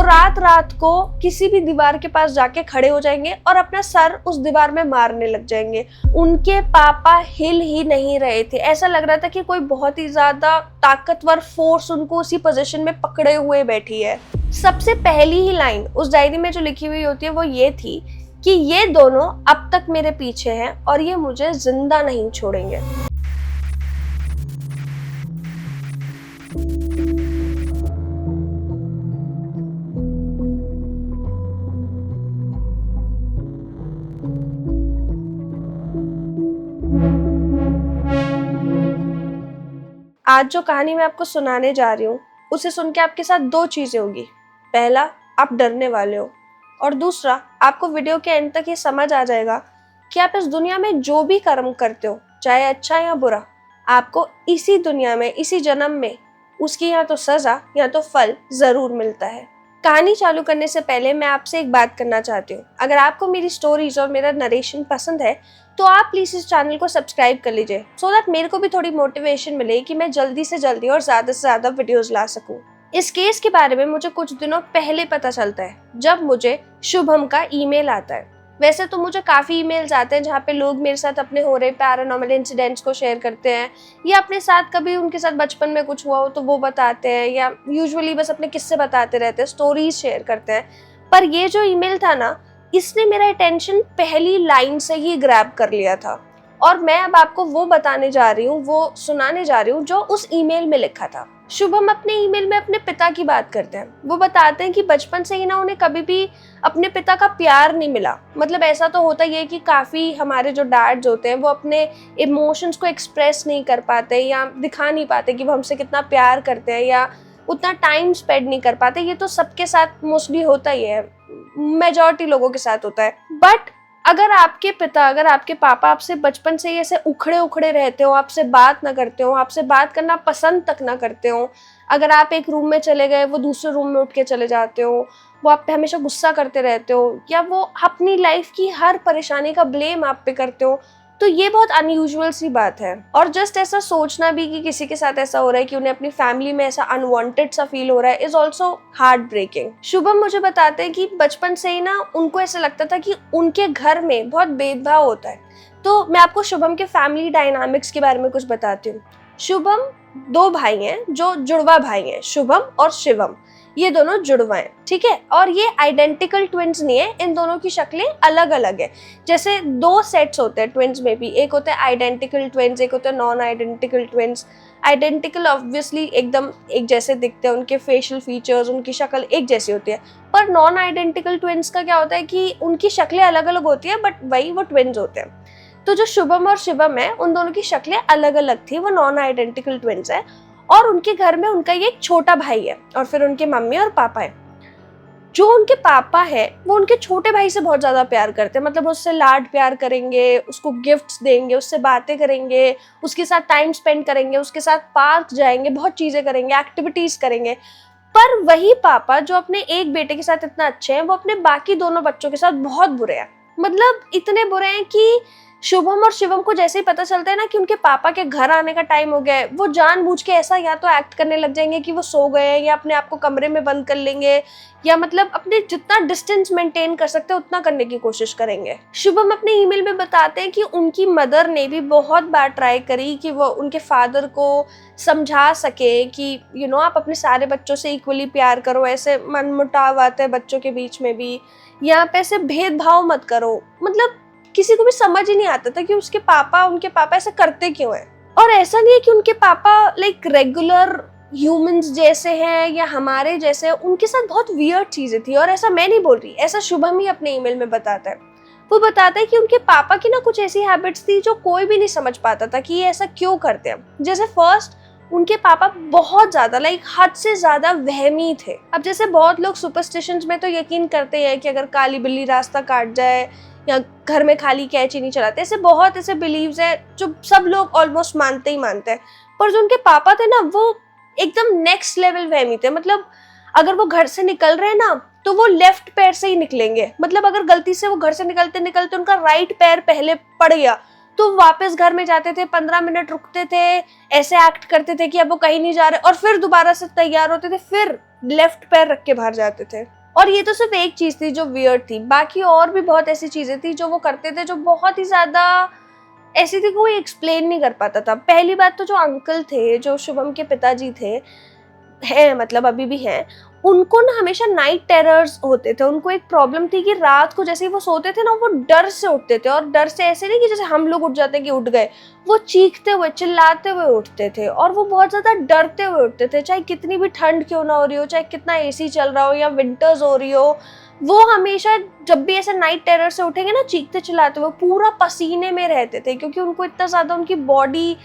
रात रात को किसी भी दीवार के पास जाके खड़े हो जाएंगे और अपना सर उस दीवार में मारने लग जाएंगे। उनके पापा हिल ही नहीं रहे थे, ऐसा लग रहा था कि कोई बहुत ही ज्यादा ताकतवर फोर्स उनको उसी पोजीशन में पकड़े हुए बैठी है। सबसे पहली ही लाइन उस डायरी में जो लिखी हुई होती है वो ये थी कि ये दोनों अब तक मेरे पीछे हैं और ये मुझे जिंदा नहीं छोड़ेंगे। आज जो कहानी मैं आपको सुनाने जा रही हूँ उसे सुन के आपके साथ दो चीजें होगी। पहला, आप डरने वाले हो, और दूसरा, आपको वीडियो के एंड तक ये समझ आ जाएगा कि आप इस दुनिया में जो भी कर्म करते हो, चाहे अच्छा या बुरा, आपको इसी दुनिया में, इसी जन्म में उसकी या तो सजा या तो फल जरूर मिलता है। कहानी चालू करने से पहले मैं आपसे एक बात करना चाहती हूँ। अगर आपको मेरी स्टोरीज और मेरा नरेशन पसंद है तो आप प्लीज इस चैनल को सब्सक्राइब कर लीजिए, सो दैट मेरे को भी थोड़ी मोटिवेशन मिले कि मैं जल्दी से जल्दी और ज्यादा से ज्यादा वीडियोस ला सकूं। इस केस के बारे में मुझे कुछ दिनों पहले पता चलता है जब मुझे शुभम का ईमेल आता है। वैसे तो मुझे काफ़ी ईमेल्स आते हैं जहाँ पे लोग मेरे साथ अपने हो रहे पैरानॉर्मल इंसिडेंट्स को शेयर करते हैं, या अपने साथ कभी उनके साथ बचपन में कुछ हुआ हो तो वो बताते हैं, या यूजुअली बस अपने किस्से बताते रहते हैं, स्टोरीज शेयर करते हैं। पर ये जो ईमेल था ना, इसने मेरा अटेंशन पहली लाइन से ही ग्रैब कर लिया था, और मैं अब आपको वो बताने जा रही हूँ, वो सुनाने जा रही हूँ जो उस ईमेल में लिखा था। शुभम अपने ईमेल में अपने पिता की बात करते हैं। वो बताते हैं कि बचपन से ही ना उन्हें कभी भी अपने पिता का प्यार नहीं मिला। मतलब ऐसा तो होता ही है कि काफ़ी हमारे जो डैड्स होते हैं वो अपने इमोशंस को एक्सप्रेस नहीं कर पाते या दिखा नहीं पाते कि वो हमसे कितना प्यार करते हैं, या उतना टाइम स्पेंड नहीं कर पाते। ये तो सबके साथ मोस्टली होता ही है, मेजॉरिटी लोगों के साथ होता है। बट अगर आपके पिता, अगर आपके पापा आपसे बचपन से ही ऐसे उखड़े उखड़े रहते हो, आपसे बात ना करते हो, आपसे बात करना पसंद तक ना करते हो, अगर आप एक रूम में चले गए वो दूसरे रूम में उठ के चले जाते हो, वो आप पे हमेशा गुस्सा करते रहते हो, या वो अपनी लाइफ की हर परेशानी का ब्लेम आप पे करते हो, तो ये बहुत अनयूजुअल सी बात है। और जस्ट ऐसा सोचना भी कि किसी के साथ ऐसा हो रहा है कि उन्हें अपनी फैमिली में ऐसा अनवांटेड सा फील हो रहा है is also heart breaking. Shubham मुझे बताते हैं कि बचपन से ही ना उनको ऐसा लगता था कि उनके घर में बहुत भेदभाव होता है। तो मैं आपको शुभम के फैमिली डायनामिक्स के बारे में कुछ बताती हूँ। शुभम दो भाई हैं जो जुड़वा भाई हैं, शुभम और शिवम। ये दोनों जुड़वा हैं, ठीक है। और ये आइडेंटिकल ट्विंस नहीं है, इन दोनों की शक्लें अलग अलग है। जैसे दो सेट्स होते हैं ट्विंस में भी, एक होता है आइडेंटिकल ट्विंस, एक होता है non identical twins. Identical obviously एकदम एक जैसे दिखते हैं, उनके फेशियल फीचर्स, उनकी शक्ल एक जैसी होती है। पर नॉन आइडेंटिकल ट्विंस का क्या होता है कि उनकी शक्लें अलग अलग होती है, बट वही वो ट्विंस होते हैं। तो जो शुभम और शिवम है उन दोनों की शक्लें अलग अलग थी, वो नॉन आइडेंटिकल ट्विंस है। और उनके घर में उनका ये एक छोटा भाई है, और फिर उनके मम्मी और पापा है। जो उनके पापा है वो उनके छोटे भाई से बहुत ज्यादा प्यार करते हैं। मतलब उससे लाड प्यार करेंगे, उसको गिफ्ट्स देंगे, उससे बातें करेंगे, उसके साथ टाइम स्पेंड करेंगे, उसके साथ पार्क जाएंगे, बहुत चीजें करेंगे, एक्टिविटीज करेंगे। पर वही पापा जो अपने एक बेटे के साथ इतना अच्छे हैं, वो अपने बाकी दोनों बच्चों के साथ बहुत बुरे हैं। मतलब इतने बुरे हैं कि शुभम और शिवम को जैसे ही पता चलता है ना कि उनके पापा के घर आने का टाइम हो गया है, वो जानबूझ के ऐसा या तो एक्ट करने लग जाएंगे कि वो सो गए हैं, या अपने आप को कमरे में बंद कर लेंगे, या मतलब अपने जितना डिस्टेंस मेंटेन कर सकते हैं उतना करने की कोशिश करेंगे। शुभम अपने ईमेल में बताते हैं कि उनकी मदर ने भी बहुत बार ट्राई करी कि वो उनके फादर को समझा सके कि आप अपने सारे बच्चों से इक्वली प्यार करो, ऐसे मनमुटाव आता है बच्चों के बीच में भी, यहाँ पे ऐसे भेदभाव मत करो। मतलब किसी को भी समझ ही नहीं आता था कि उनके पापा ऐसा करते क्यों हैं। और ऐसा नहीं है कि उनके पापा लाइक रेगुलर ह्यूमंस जैसे हैं या हमारे जैसे, उनके साथ बहुत वियर्ड चीजें थी। और ऐसा मैं नहीं बोल रही, ऐसा शुभम ही अपने ईमेल में बताता है। वो बताता है कि उनके पापा की ना कुछ ऐसी हैबिट्स थी जो कोई भी नहीं समझ पाता था कि ये ऐसा क्यों करते हैं। जैसे फर्स्ट, उनके पापा बहुत ज्यादा हद से ज्यादा वहमी थे। अब जैसे बहुत लोग सुपरस्टिशंस में तो यकीन करते हैं कि अगर काली बिल्ली रास्ता काट जाए, या घर में खाली कैची नहीं चलाते, ऐसे बहुत ऐसे बिलीव्स है जो सब लोग ऑलमोस्ट मानते ही मानते हैं। पर जो उनके पापा थे ना, वो एकदम नेक्स्ट लेवल वहमी थे। मतलब अगर वो घर से निकल रहे हैं ना, तो वो लेफ्ट पैर से ही निकलेंगे। मतलब अगर गलती से वो घर से निकलते निकलते उनका राइट पैर पहले पड़ गया तो वापस घर में जाते थे, 15 मिनट रुकते थे, ऐसे एक्ट करते थे कि अब वो कहीं नहीं जा रहे, और फिर दोबारा से तैयार होते थे, फिर लेफ्ट पैर रख के बाहर जाते थे। और ये तो सिर्फ एक चीज थी जो वियर्ड थी, बाकी और भी बहुत ऐसी चीजें थी जो वो करते थे जो बहुत ही ज्यादा ऐसी थी कि कोई एक्सप्लेन नहीं कर पाता था। पहली बात तो जो अंकल थे, जो शुभम के पिताजी थे, हैं मतलब अभी भी हैं, उनको ना हमेशा नाइट टेरर्स होते थे। उनको एक प्रॉब्लम थी कि रात को जैसे ही वो सोते थे ना, वो डर से उठते थे। और डर से ऐसे नहीं कि जैसे हम लोग उठ जाते कि उठ गए, वो चीखते हुए चिल्लाते हुए उठते थे और वो बहुत ज्यादा डरते हुए उठते थे। चाहे कितनी भी ठंड क्यों ना हो रही हो, चाहे कितना एसी चल रहा हो या विंटर्स हो रही हो, वो हमेशा जब भी ऐसे नाइट टेरर से उठेंगे ना, चीखते चिल्लाते हुए पूरा पसीने में रहते थे, क्योंकि उनको इतना ज्यादा उनकी बॉडी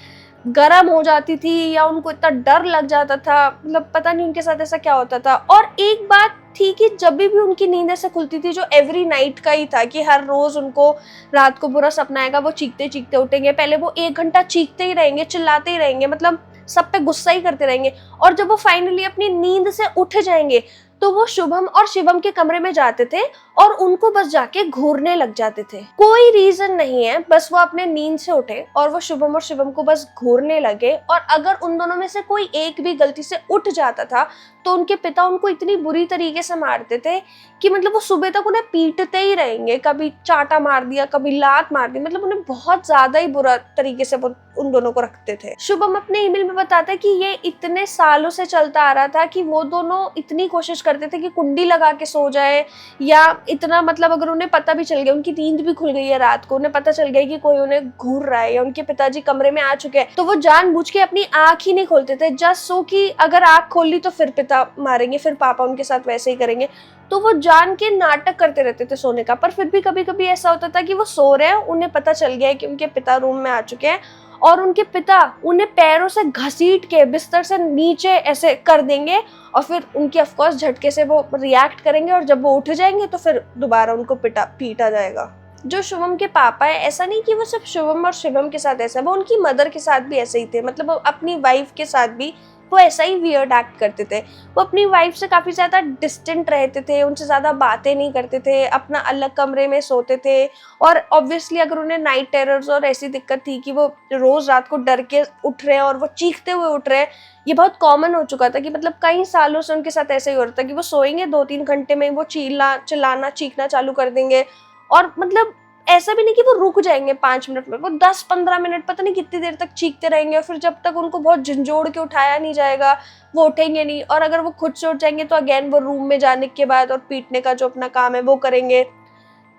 गर्म हो जाती थी या उनको इतना डर लग जाता था। मतलब पता नहीं उनके साथ ऐसा क्या होता था। और एक बात थी कि जब भी उनकी नींद ऐसे खुलती थी, जो एवरी नाइट का ही था कि हर रोज उनको रात को बुरा सपना आएगा, वो चीखते चीखते उठेंगे। पहले वो 1 घंटा चीखते ही रहेंगे, चिल्लाते ही रहेंगे, मतलब सब पे गुस्सा ही करते रहेंगे। और जब वो फाइनली अपनी नींद से उठ जाएंगे तो वो शुभम और शिवम के कमरे में जाते थे और उनको बस जाके घूरने लग जाते थे। कोई रीजन नहीं है, बस वो अपने नींद से उठे और वो शुभम और शिवम को बस घूरने लगे। और अगर उन दोनों में से कोई एक भी गलती से उठ जाता था तो उनके पिता उनको इतनी बुरी तरीके से मारते थे कि मतलब वो सुबह तक उन्हें पीटते ही रहेंगे। कभी चाटा मार दिया, कभी लात मार दी, मतलब उन्हें बहुत ज्यादा ही बुरा तरीके से उन दोनों को रखते थे। शुभम अपने ईमेल में बताता है कि ये इतने सालों से चलता आ रहा था कि वो दोनों इतनी कोशिश करते थे कि कुंडी लगा के सो जाए, या इतना मतलब अगर उन्हें पता भी चल गया, उनकी नींद भी खुल गई है रात को, उन्हें पता चल गया कि कोई उन्हें घूर रहा है या उनके पिताजी कमरे में आ चुके हैं, तो वो जानबूझ के अपनी आंख ही नहीं खोलते थे, जस्ट सो कि अगर आंख खोल ली तो फिर पिता मारेंगे, फिर पापा उनके साथ वैसे ही करेंगे। तो वो जान के नाटक करते रहते थे सोने का। पर फिर भी कभी कभी ऐसा होता था कि वो सो रहे हैं, उन्हें पता चल गया है कि उनके पिता रूम में आ चुके हैं और उनके पिता उन्हें पैरों से घसीट के बिस्तर से नीचे ऐसे कर देंगे और फिर उनकी ऑफकोर्स झटके से वो रिएक्ट करेंगे और जब वो उठ जाएंगे तो फिर दोबारा उनको पीटा जाएगा। जो शुभम के पापा है, ऐसा नहीं कि वो सिर्फ शुभम और शिवम के साथ ऐसा है, वो उनकी मदर के साथ भी ऐसे ही थे। मतलब वो अपनी वाइफ के साथ भी वो ऐसा ही वियर्ड एक्ट करते थे। वो अपनी वाइफ से काफ़ी ज़्यादा डिस्टेंट रहते थे, उनसे ज़्यादा बातें नहीं करते थे, अपना अलग कमरे में सोते थे। और ऑब्वियसली अगर उन्हें नाइट टेरर्स और ऐसी दिक्कत थी कि वो रोज़ रात को डर के उठ रहे हैं और वो चीखते हुए उठ रहे हैं, ये बहुत कॉमन हो चुका था कि मतलब कई सालों से उनके साथ ऐसा ही हो रहा था कि वो सोएंगे 2-3 घंटे में वो चिल्लाना चीखना चालू कर देंगे। और मतलब ऐसा भी नहीं कि वो रुक जाएंगे 5 मिनट में, वो 10-15 मिनट पता नहीं कितनी देर तक चीखते रहेंगे और फिर जब तक उनको बहुत झंझोड़ के उठाया नहीं जाएगा वो उठेंगे नहीं। और अगर वो खुद से उठ जाएंगे तो अगेन वो रूम में जाने के बाद और पीटने का जो अपना काम है वो करेंगे।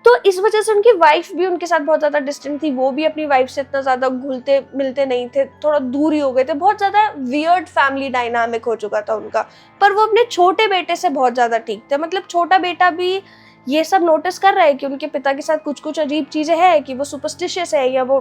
तो इस वजह से उनकी वाइफ भी उनके साथ बहुत ज्यादा डिस्टेंट थी, वो भी अपनी वाइफ से इतना ज्यादा घुलते मिलते नहीं थे, थोड़ा दूर ही हो गए थे। बहुत ज्यादा वियर्ड फैमिली डायनामिक हो चुका था उनका। पर वो अपने छोटे बेटे से बहुत ज्यादा ठीक थे। मतलब छोटा बेटा भी ये सब नोटिस कर रहा है कि उनके पिता के साथ कुछ कुछ अजीब चीजें हैं, कि वो सुपरस्टिशियस है या वो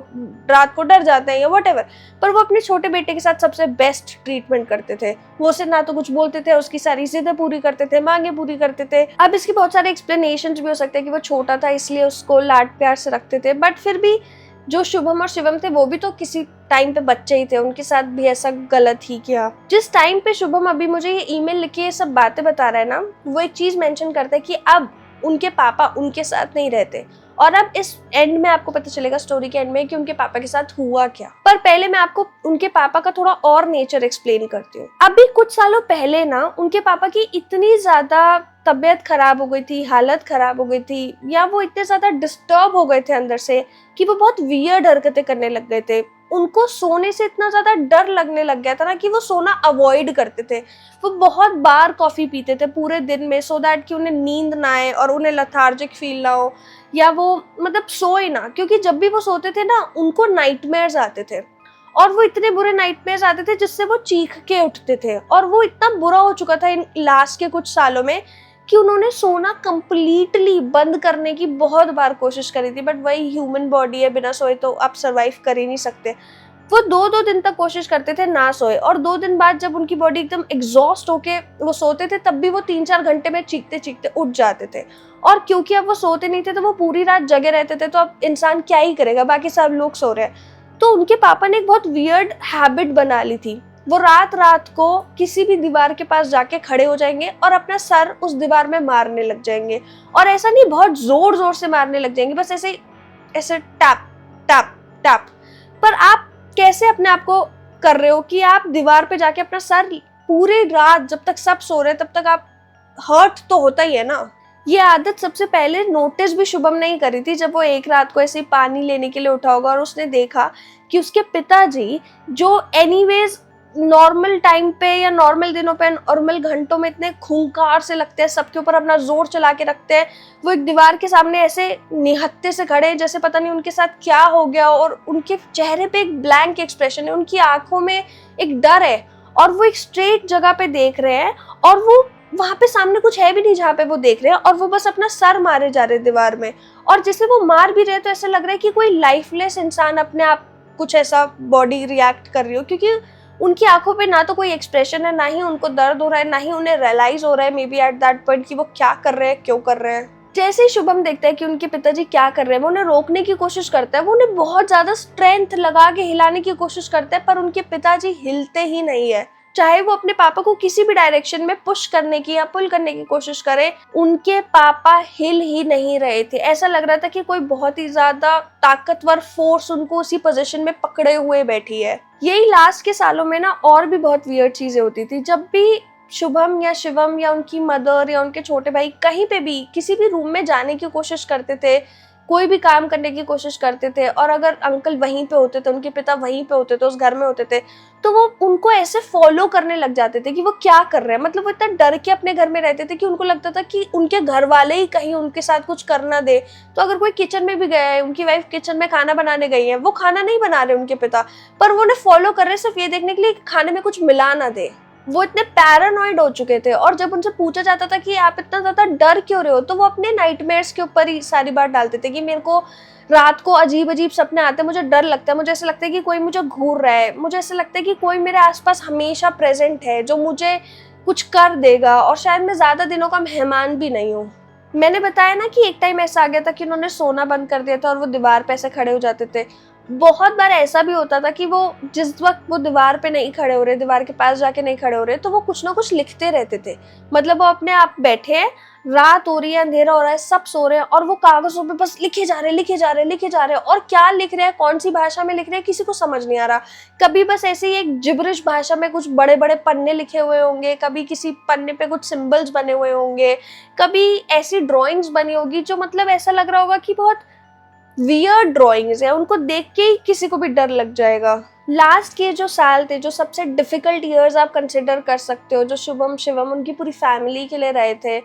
रात को डर जाते हैं या व्हाटएवर। पर वो अपने छोटे बेटे के साथ सबसे बेस्ट ट्रीटमेंट करते थे। वो उसे ना तो कुछ बोलते थे, उसकी सारी जिद्दें पूरी करते थे, मांगे पूरी करते थे। अब इसकी बहुत सारे एक्सप्लेनेशन भी हो सकते हैं कि वो छोटा था इसलिए उसको लाड प्यार से रखते थे। बट फिर भी जो शुभम और शिवम थे वो भी तो किसी टाइम पे बच्चे ही थे, उनके साथ भी ऐसा गलत ही किया। जिस टाइम पे शुभम अभी मुझे ये ईमेल लिख के ये सब बातें बता रहा है ना, वो एक चीज मेंशन करता है कि अब उनके पापा उनके साथ नहीं रहते। और अब इस एंड में आपको पता चलेगा स्टोरी के एंड में कि उनके पापा के साथ हुआ क्या। पर पहले मैं आपको उनके पापा का थोड़ा और नेचर एक्सप्लेन करती हूँ। अभी कुछ सालों पहले ना उनके पापा की इतनी ज्यादा तबीयत खराब हो गई थी, हालत खराब हो गई थी, या वो इतने ज्यादा डिस्टर्ब हो गए थे अंदर से कि वो बहुत वियर्ड हरकतें करने लग गए थे। उनको सोने से इतना ज्यादा डर लगने लग गया था ना कि वो सोना अवॉइड करते थे। वो बहुत बार कॉफी पीते थे पूरे दिन में, सो दैट कि उन्हें नींद ना आए और उन्हें लेथार्जिक फील ना हो, या वो मतलब सोए ना। क्योंकि जब भी वो सोते थे ना उनको नाइटमेयर्स आते थे, और वो इतने बुरे नाइटमेयर्स आते थे जिससे वो चीख के उठते थे। और वो इतना बुरा हो चुका था इन लास्ट के कुछ सालों में कि उन्होंने सोना कंप्लीटली बंद करने की बहुत बार कोशिश करी थी। बट वही ह्यूमन बॉडी है, बिना सोए तो आप सरवाइव कर ही नहीं सकते। वो 2-2 दिन तक कोशिश करते थे ना सोए, और 2 दिन बाद जब उनकी बॉडी एकदम एग्जॉस्ट होके वो सोते थे तब भी वो 3-4 घंटे में चीखते चीखते उठ जाते थे। और क्योंकि अब वो सोते नहीं थे तो वो पूरी रात जगे रहते थे, तो अब इंसान क्या ही करेगा, बाकी सब लोग सो रहे हैं। तो उनके पापा ने एक बहुत वियर्ड हैबिट बना ली थी। वो रात रात को किसी भी दीवार के पास जाके खड़े हो जाएंगे और अपना सर उस दीवार में मारने लग जाएंगे। और ऐसा नहीं बहुत जोर जोर से मारने लग जाएंगे, बस ऐसे ऐसे टैप टैप टैप। पर आप कैसे अपने आप को कर रहे हो कि आप दीवार पे जाके अपना सर पूरी रात जब तक सब सो रहे तब तक आप हर्ट तो होता ही है ना। ये आदत सबसे पहले नोटिस भी शुभम ने ही करी थी जब वो एक रात को ऐसे ही पानी लेने के लिए उठा होगा और उसने देखा कि उसके पिताजी, जो एनीवेज नॉर्मल टाइम पे या नॉर्मल दिनों पे नॉर्मल घंटों में इतने खूंखार से लगते हैं, सबके ऊपर अपना जोर चला के रखते हैं, वो एक दीवार के सामने ऐसे निहत्थे से खड़े जैसे पता नहीं उनके साथ क्या हो गया, और उनके चेहरे पे एक ब्लैंक एक्सप्रेशन है, उनकी आंखों में एक डर है, और वो एक स्ट्रेट जगह पे देख रहे हैं, और वो वहां पे सामने कुछ है भी नहीं जहाँ पे वो देख रहे हैं, और वो बस अपना सर मारे जा रहे दीवार में, और जैसे वो मार भी रहे तो ऐसा लग रहा है कि कोई लाइफलेस इंसान अपने आप कुछ ऐसा बॉडी रिएक्ट कर रही हो, क्योंकि उनकी आंखों पे ना तो कोई एक्सप्रेशन है, ना ही उनको दर्द हो रहा है, ना ही उन्हें रियलाइज हो रहा है may be at that point कि वो क्या कर रहे हैं, क्यों कर रहे हैं। जैसे ही शुभम देखता है कि उनके पिताजी क्या कर रहे हैं, वो उन्हें रोकने की कोशिश करता है, वो उन्हें बहुत ज्यादा स्ट्रेंथ लगा के हिलाने की कोशिश करता है, पर उनके पिताजी हिलते ही नहीं है। चाहे वो अपने पापा को किसी भी डायरेक्शन में पुश करने की या पुल करने की कोशिश करे, उनके पापा हिल ही नहीं रहे थे। ऐसा लग रहा था कि कोई बहुत ही ज्यादा ताकतवर फोर्स उनको उसी पोजीशन में पकड़े हुए बैठी है। यही लास्ट के सालों में ना और भी बहुत वियर्ड चीजें होती थी। जब भी शुभम या शिवम या उनकी मदर या उनके छोटे भाई कहीं पे भी किसी भी रूम में जाने की कोशिश करते थे, कोई भी काम करने की कोशिश करते थे, और अगर अंकल वहीं पे होते थे, उनके पिता वहीं पे होते थे, उस घर में होते थे, तो वो उनको ऐसे फॉलो करने लग जाते थे कि वो क्या कर रहे हैं। मतलब वो इतना डर के अपने घर में रहते थे कि उनको लगता था कि उनके घर वाले ही कहीं उनके साथ कुछ कर ना दे। तो अगर कोई किचन में भी गया है, उनकी वाइफ किचन में खाना बनाने गई है, वो खाना नहीं बना रहे उनके पिता, पर वो उन्हें फॉलो कर रहे सिर्फ ये देखने के लिए कि खाने में कुछ मिला ना दे। वो इतने पैरानॉइड हो चुके थे, और जब उनसे पूछा जाता था कि आप इतना ज्यादा डर क्यों रहे हो, तो वो अपने नाइटमेयर्स के ऊपर ही सारी बात डालते थे कि मेरे को रात को अजीब अजीब सपने आते हैं, मुझे डर लगता है, मुझे ऐसा लगता है कि कोई मुझे घूर रहा है, मुझे ऐसा लगता है कि कोई मेरे आसपास हमेशा प्रेजेंट है जो मुझे कुछ कर देगा, और शायद मैं ज्यादा दिनों का मेहमान भी नहीं हूँ। मैंने बताया ना कि एक टाइम ऐसा आ गया था कि उन्होंने सोना बंद कर दिया था और वो दीवार पे ऐसे खड़े हो जाते थे। बहुत बार ऐसा भी होता था कि वो जिस वक्त वो दीवार पे नहीं खड़े हो रहे, दीवार के पास जाके नहीं खड़े हो रहे, तो वो कुछ ना कुछ लिखते रहते थे। मतलब वो अपने आप बैठे हैं, रात हो रही है, अंधेरा हो रहा है, सब सो रहे हैं, और वो कागजों पे बस लिखे जा रहे लिखे जा रहे लिखे जा रहे, और क्या लिख रहे हैं, कौन सी भाषा में लिख रहे हैं, किसी को समझ नहीं आ रहा। कभी बस ऐसे ही एक जिब्रिश भाषा में कुछ बड़े बड़े पन्ने लिखे हुए होंगे, कभी किसी पन्ने पे कुछ सिंबल्स बने हुए होंगे, कभी ऐसी ड्रॉइंग्स बनी होगी जो मतलब ऐसा लग रहा होगा कि बहुत वियर्ड ड्राइंग्स है, उनको देख के ही किसी को भी डर लग जाएगा। लास्ट के जो साल थे, जो सबसे डिफिकल्ट ईयर्स आप कंसिडर कर सकते हो, जो शुभम शिवम उनकी पूरी फैमिली के लिए रहे थे।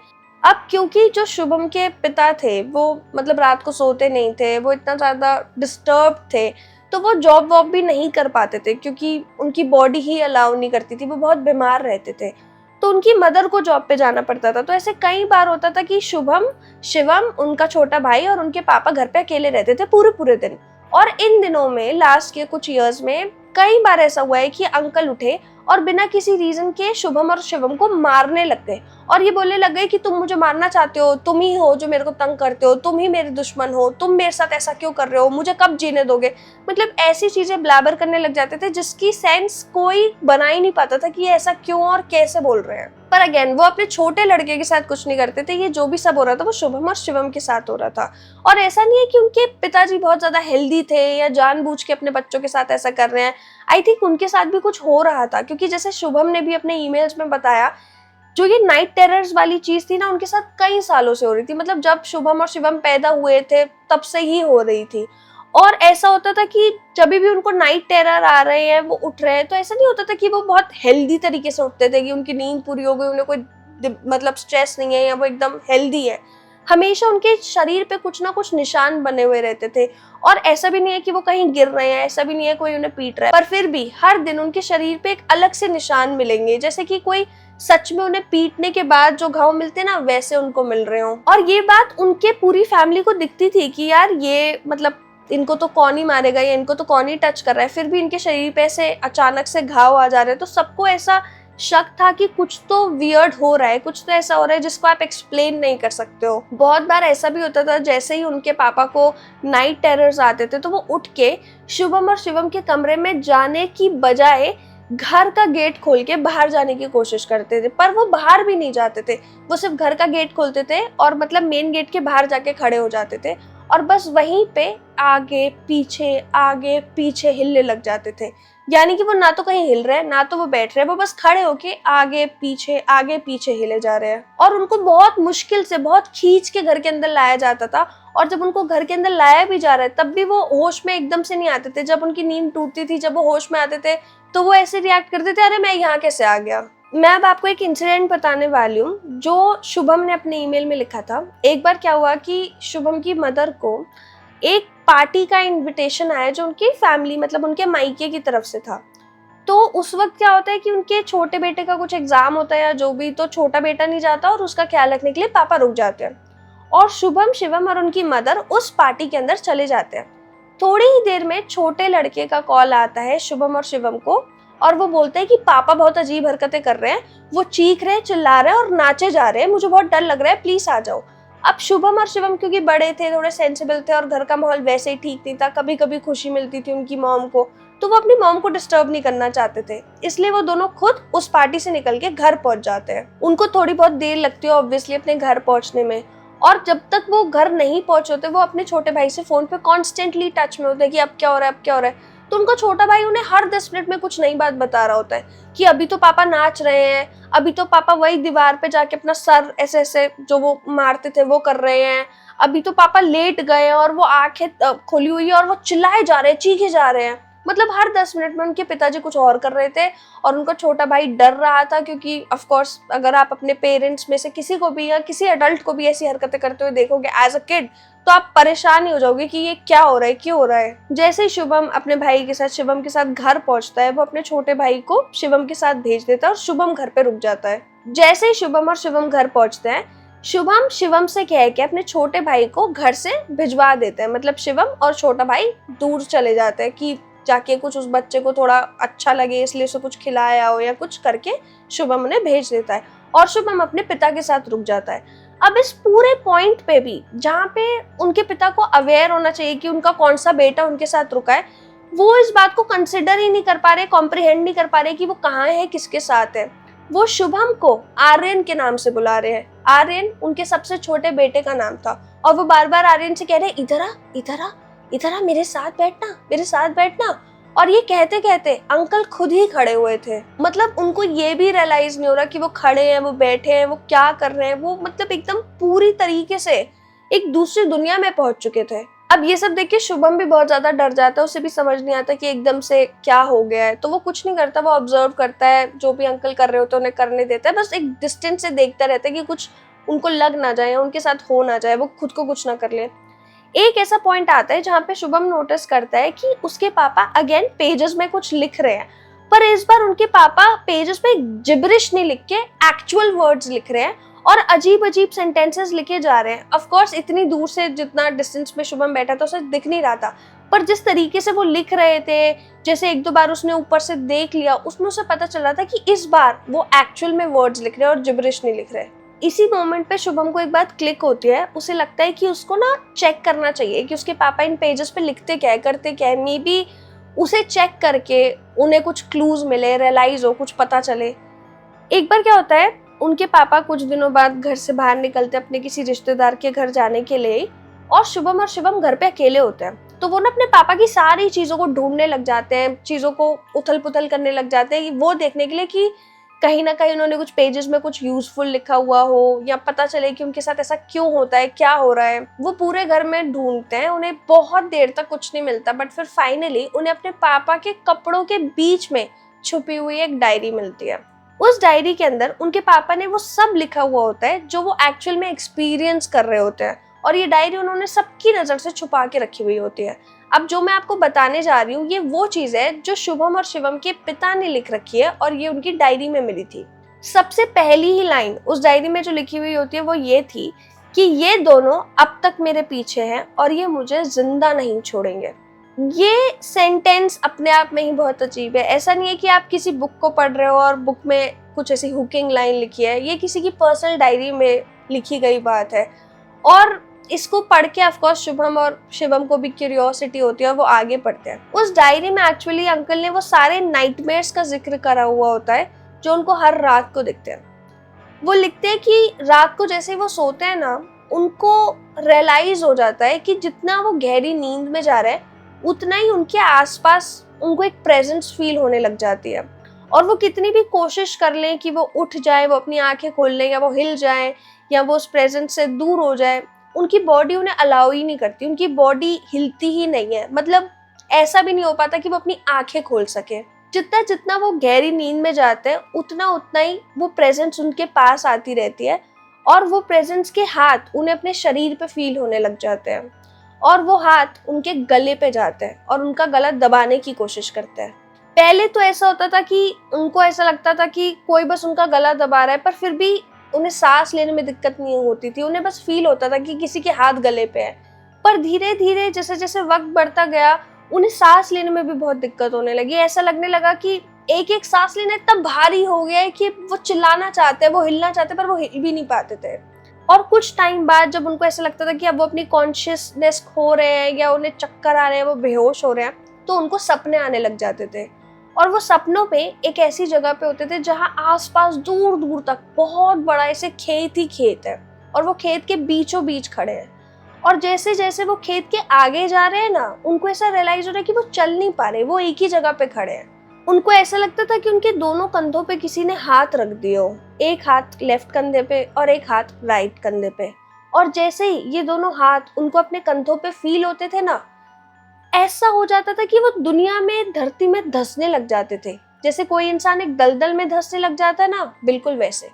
अब क्योंकि जो शुभम के पिता थे वो मतलब रात को सोते नहीं थे, वो इतना ज़्यादा डिस्टर्ब थे, तो वो जॉब वॉब भी नहीं कर पाते थे क्योंकि उनकी बॉडी ही अलाउ नहीं करती थी, वो बहुत बीमार रहते थे, तो उनकी मदर को जॉब पे जाना पड़ता था। तो ऐसे कई बार होता था कि शुभम शिवम, उनका छोटा भाई और उनके पापा घर पे अकेले रहते थे पूरे पूरे दिन। और इन दिनों में लास्ट के कुछ इयर्स में कई बार ऐसा हुआ है कि अंकल उठे और बिना किसी रीजन के शुभम और शिवम को मारने लग गए, और ये बोलने लग गए कि तुम मुझे मारना चाहते हो, तुम ही हो जो मेरे को तंग करते हो, तुम ही मेरे दुश्मन हो, तुम मेरे साथ ऐसा क्यों कर रहे हो, मुझे कब जीने दोगे। मतलब ऐसी चीजें ब्लैबर करने लग जाते थे जिसकी सेंस कोई बना ही नहीं पाता था कि ये ऐसा क्यों और कैसे बोल रहे हैं। पर अगेन वो अपने छोटे लड़के के साथ कुछ नहीं करते थे, ये जो भी सब हो रहा था वो शुभम और शिवम के साथ हो रहा था। और ऐसा नहीं है कि उनके पिताजी बहुत ज्यादा हेल्दी थे या जानबूझ के अपने बच्चों के साथ ऐसा कर रहे हैं। आई थिंक उनके साथ भी कुछ हो रहा था, क्योंकि जैसे शुभम ने भी अपने ईमेल्स में बताया, जो ये नाइट टेरर्स वाली चीज थी ना उनके साथ कई सालों से हो रही थी। मतलब जब शुभम और शिवम पैदा हुए थे तब से ही हो रही थी, और ऐसा होता था कि जब भी उनको नाइट टेरर आ रहे हैं, वो उठ रहे हैं, तो ऐसा नहीं होता था कि वो बहुत हेल्दी तरीके से उठते थे कि उनकी नींद पूरी हो गई, उन्हें कोई मतलब स्ट्रेस नहीं है या वो एकदम हेल्दी है। हमेशा उनके शरीर पे कुछ ना कुछ निशान बने हुए रहते थे, और ऐसा भी नहीं है कि वो कहीं गिर रहे हैं, ऐसा भी नहीं है कोई उन्हें पीट रहा है, पर फिर भी हर दिन उनके शरीर पे एक अलग से निशान मिलेंगे, जैसे कि कोई सच में उन्हें पीटने के बाद जो घाव मिलते ना वैसे उनको मिल रहे हो। और ये बात उनके पूरी फैमिली को दिखती थी कि यार ये मतलब इनको तो कौन ही मारेगा या इनको तो कौन ही टच कर रहा है, फिर भी इनके शरीर पे ऐसे अचानक से घाव आ जा रहे हैं। तो सबको ऐसा शक था कि कुछ तो वियर्ड हो रहा है, कुछ तो ऐसा हो रहा है जिसको आप एक्सप्लेन नहीं कर सकते हो। बहुत बार ऐसा भी होता था, जैसे ही उनके पापा को नाइट टेरर्स आते थे तो वो उठ के शुभम और शिवम के कमरे में जाने की बजाय घर का गेट खोल के बाहर जाने की कोशिश करते थे, पर वो बाहर भी नहीं जाते थे, वो सिर्फ घर का गेट खोलते थे और मतलब मेन गेट के बाहर जाके खड़े हो जाते थे, और बस वहीं पे आगे पीछे हिलने लग जाते थे। यानी कि वो ना तो कहीं हिल रहे हैं, ना तो वो बैठ रहे हैं, वो बस खड़े होके आगे पीछे हिले जा रहे हैं। और उनको बहुत मुश्किल से, बहुत खींच के घर के अंदर लाया जाता था। और जब उनको घर के अंदर लाया भी जा रहा है तब भी वो होश में एकदम से नहीं आते थे। जब उनकी नींद टूटती थी, जब वो होश में आते थे, तो वो ऐसे रिएक्ट करते थे, अरे मैं यहाँ कैसे आ गया। मैं अब आपको एक इंसिडेंट बताने वाली हूँ जो शुभम ने अपने ईमेल में लिखा था। एक बार क्या हुआ कि शुभम की मदर को एक पार्टी का इनविटेशन आया जो उनकी फैमिली, मतलब उनके मायके की तरफ से था। तो उस वक्त क्या होता है कि उनके छोटे बेटे का कुछ एग्जाम होता है या जो भी, तो छोटा बेटा नहीं जाता और उसका ख्याल रखने के लिए पापा रुक जाते हैं और शुभम, शिवम और उनकी मदर उस पार्टी के अंदर चले जाते हैं। थोड़ी ही देर में छोटे लड़के का कॉल आता है शुभम और शिवम को और वो बोलते हैं कि पापा बहुत अजीब हरकतें कर रहे हैं, वो चीख रहे हैं, चिल्ला रहे हैं और नाचे जा रहे हैं, मुझे बहुत डर लग रहा है, प्लीज आ जाओ। अब शुभम और शिवम क्योंकि बड़े थे, थोड़े सेंसिबल थे और घर का माहौल वैसे ही ठीक नहीं था, कभी कभी खुशी मिलती थी उनकी मॉम को, तो वो अपनी मॉम को डिस्टर्ब नहीं करना चाहते थे, इसलिए वो दोनों खुद उस पार्टी से निकल के घर पहुंच जाते हैं। उनको थोड़ी बहुत देर लगती है ऑब्वियसली अपने घर पहुंचने में, और जब तक वो घर नहीं पहुंचे होते वो अपने छोटे भाई से फोन पे कॉन्स्टेंटली टच में होते हैं कि अब क्या हो रहा है, अब क्या हो रहा है। तो उनका छोटा भाई उन्हें हर 10 मिनट में कुछ नई बात बता रहा होता है कि अभी तो पापा नाच रहे हैं, अभी तो पापा वही दीवार पे जाके अपना सर ऐसे ऐसे जो वो मारते थे वो कर रहे हैं, अभी तो पापा लेट गए और वो आंखें खुली हुई है और वो चिल्लाए जा रहे हैं, चीखे जा रहे हैं। मतलब हर 10 मिनट में उनके पिताजी कुछ और कर रहे थे और उनका छोटा भाई डर रहा था, क्योंकि ऑफ कोर्स अगर आप अपने पेरेंट्स में से किसी को भी या किसी अडल्ट को भी ऐसी हरकतें करते हुए देखोगे एज अ किड, तो आप परेशान ही हो जाओगे कि ये क्या हो रहा है, क्यों हो रहा है। जैसे ही शुभम अपने भाई के साथ, शिवम के साथ घर पहुंचता है, वो अपने छोटे भाई को शिवम के साथ भेज देता है और शुभम घर पे रुक जाता है। जैसे ही शुभम और शिवम घर पहुंचते हैं, शुभम शिवम से कह के अपने छोटे भाई को घर से भिजवा देते हैं। मतलब शिवम और छोटा भाई दूर चले जाते हैं कि जाके कुछ उस बच्चे को थोड़ा अच्छा लगे, इसलिए उसे कुछ खिलाया हो या कुछ करके शुभम उन्हें भेज देता है और शुभम अपने पिता के साथ रुक जाता है। अब इस पूरे पॉइंट पे भी जहाँ पे उनके पिता को अवेयर होना चाहिए कि उनका कौन सा बेटा उनके साथ रुका है, वो इस बात को कंसिडर ही नहीं कर पा रहे, कॉम्प्रिहेंड नहीं कर पा रहे कि वो कहाँ है, किसके साथ है। वो शुभम को आर्यन के नाम से बुला रहे हैं। आर्यन उनके सबसे छोटे बेटे का नाम था और वो बार बार आर्यन से कह रहे हैं, इधर आ, इधर आ, इधर आ, मेरे साथ बैठना, मेरे साथ बैठना। और ये कहते कहते अंकल खुद ही खड़े हुए थे। मतलब उनको ये भी रियलाइज नहीं हो रहा कि वो खड़े हैं, वो बैठे हैं, वो क्या कर रहे हैं। वो मतलब एकदम पूरी तरीके से एक दूसरी दुनिया में पहुंच चुके थे। अब ये सब देख के शुभम भी बहुत ज्यादा डर जाता है, उसे भी समझ नहीं आता कि एकदम से क्या हो गया है। तो वो कुछ नहीं करता, वो ऑब्जर्व करता है, जो भी अंकल कर रहे होते हैं उन्हें करने देता है, बस एक डिस्टेंस से देखता रहता है कि कुछ उनको लग ना जाए, उनके साथ हो ना जाए, वो खुद को कुछ ना कर ले। एक ऐसा पॉइंट आता है जहाँ पे शुभम नोटिस करता है कि उसके पापा अगेन पेजेस में कुछ लिख रहे हैं, पर इस बार उनके पापा पेजेस पे जिब्रिश नहीं लिख के एक्चुअल वर्ड्स लिख रहे हैं और अजीब अजीब सेंटेंसेस लिखे जा रहे हैं। ऑफ कोर्स इतनी दूर से, जितना डिस्टेंस में शुभम बैठा था उसे दिख नहीं रहा था, पर जिस तरीके से वो लिख रहे थे, जैसे एक दो बार उसने ऊपर से देख लिया, उसमें उसे पता चला था कि इस बार वो एक्चुअल में वर्ड्स लिख रहे हैं और जिब्रिश नहीं लिख रहे। इसी मोमेंट पे शुभम को एक बात क्लिक होती है, उसे लगता है कि उसको ना चेक करना चाहिए कि उसके पापा इन पेजेस पे लिखते क्या है, करते क्या है। मे बी उसे चेक करके उन्हें कुछ क्लूज मिले, रियलाइज हो, कुछ पता चले। एक बार क्या होता है, उनके पापा कुछ दिनों बाद घर से बाहर निकलते अपने किसी रिश्तेदार के घर जाने के लिए और शुभम और शिवम घर पे अकेले होते हैं। तो वो ना अपने पापा की सारी चीजों को ढूंढने लग जाते हैं, चीजों को उथल पुथल करने लग जाते हैं, वो देखने के लिए कि कहीं ना कहीं उन्होंने कुछ पेजेस में कुछ यूजफुल लिखा हुआ हो या पता चले कि उनके साथ ऐसा क्यों होता है, क्या हो रहा है। वो पूरे घर में ढूंढते हैं, उन्हें बहुत देर तक कुछ नहीं मिलता, बट फिर फाइनली उन्हें अपने पापा के कपड़ों के बीच में छुपी हुई एक डायरी मिलती है। उस डायरी के अंदर उनके पापा ने वो सब लिखा हुआ होता है जो वो एक्चुअल में एक्सपीरियंस कर रहे होते हैं, और ये डायरी उन्होंने सबकी नजर से छुपा के रखी हुई होती है। अब जो मैं आपको बताने जा रही हूँ ये वो चीज है जो शुभम और शिवम के पिता ने लिख रखी है और ये उनकी डायरी में मिली थी। सबसे पहली ही लाइन उस डायरी में जो लिखी हुई होती है वो ये थी कि ये दोनों अब तक मेरे पीछे हैं और ये मुझे जिंदा नहीं छोड़ेंगे। ये सेंटेंस अपने आप में ही बहुत अजीब है। ऐसा नहीं है कि आप किसी बुक को पढ़ रहे हो और बुक में कुछ ऐसी हुकिंग लाइन लिखी है, ये किसी की पर्सनल डायरी में लिखी गई बात है। और इसको पढ़ के ऑफकोर्स शुभम और शिवम को भी क्यूरियोसिटी होती है और वो आगे पढ़ते हैं। उस डायरी में एक्चुअली अंकल ने वो सारे नाइटमेयर्स का जिक्र करा हुआ होता है जो उनको हर रात को दिखते हैं। वो लिखते हैं कि रात को जैसे वो सोते हैं ना, उनको रियलाइज हो जाता है कि जितना वो गहरी नींद में जा रहे हैं उतना ही उनके आसपास उनको एक प्रेजेंस फील होने लग जाती है। और वो कितनी भी कोशिश कर लें कि वो उठ जाए, वो अपनी आंखें खोल लें, या वो हिल जाए, या वो उस प्रेजेंस से दूर हो जाए, उनकी बॉडी उन्हें अलाउ ही नहीं करती। उनकी बॉडी हिलती ही नहीं है, मतलब ऐसा भी नहीं हो पाता कि वो अपनी आंखें खोल सके। जितना जितना वो गहरी नींद में जाते हैं उतना उतना ही वो प्रेजेंस उनके पास आती रहती है, और वो प्रेजेंस के हाथ उन्हें अपने शरीर पे फील होने लग जाते हैं, और वो हाथ उनके गले पे जाते हैं और उनका गला दबाने की कोशिश करते हैं। पहले तो ऐसा होता था कि उनको ऐसा लगता था कि कोई बस उनका गला दबा रहा है, पर फिर भी उन्हें सांस लेने में दिक्कत नहीं होती थी। उन्हें बस फील होता था कि किसी के हाथ गले पे है। पर धीरे धीरे जैसे जैसे वक्त बढ़ता गया उन्हें सांस लेने में भी बहुत दिक्कत होने लगी। ऐसा लगने लगा कि एक एक सांस लेना इतना भारी हो गया है कि वो चिल्लाना चाहते हैं, वो हिलना चाहते हैं, पर वो हिल भी नहीं पाते थे। और कुछ टाइम बाद जब उनको ऐसा लगता था कि अब वो अपनी कॉन्शियसनेस खो रहे हैं या उन्हें चक्कर आ रहे हैं, वो बेहोश हो रहे हैं, तो उनको सपने आने लग जाते थे। और वो सपनों पे एक ऐसी जगह पे होते थे जहाँ आसपास दूर दूर तक बहुत बड़ा ऐसे खेत ही खेत है, और वो खेत के बीचों बीच खड़े हैं। और जैसे जैसे वो खेत के आगे जा रहे हैं ना, उनको ऐसा रियलाइज हो रहा है कि वो चल नहीं पा रहे, वो एक ही जगह पे खड़े हैं। उनको ऐसा लगता था कि उनके दोनों कंधों पे किसी ने हाथ रख दिए हो, एक हाथ लेफ्ट कंधे पे और एक हाथ राइट कंधे पे। और जैसे ही ये दोनों हाथ उनको अपने कंधों पे फील होते थे ना, ऐसा हो जाता था कि वो दुनिया में, धरती में धंसने लग जाते थे। जैसे कोई इंसान एक दलदल में धंसने लग जाता है ना, बिल्कुल वैसे।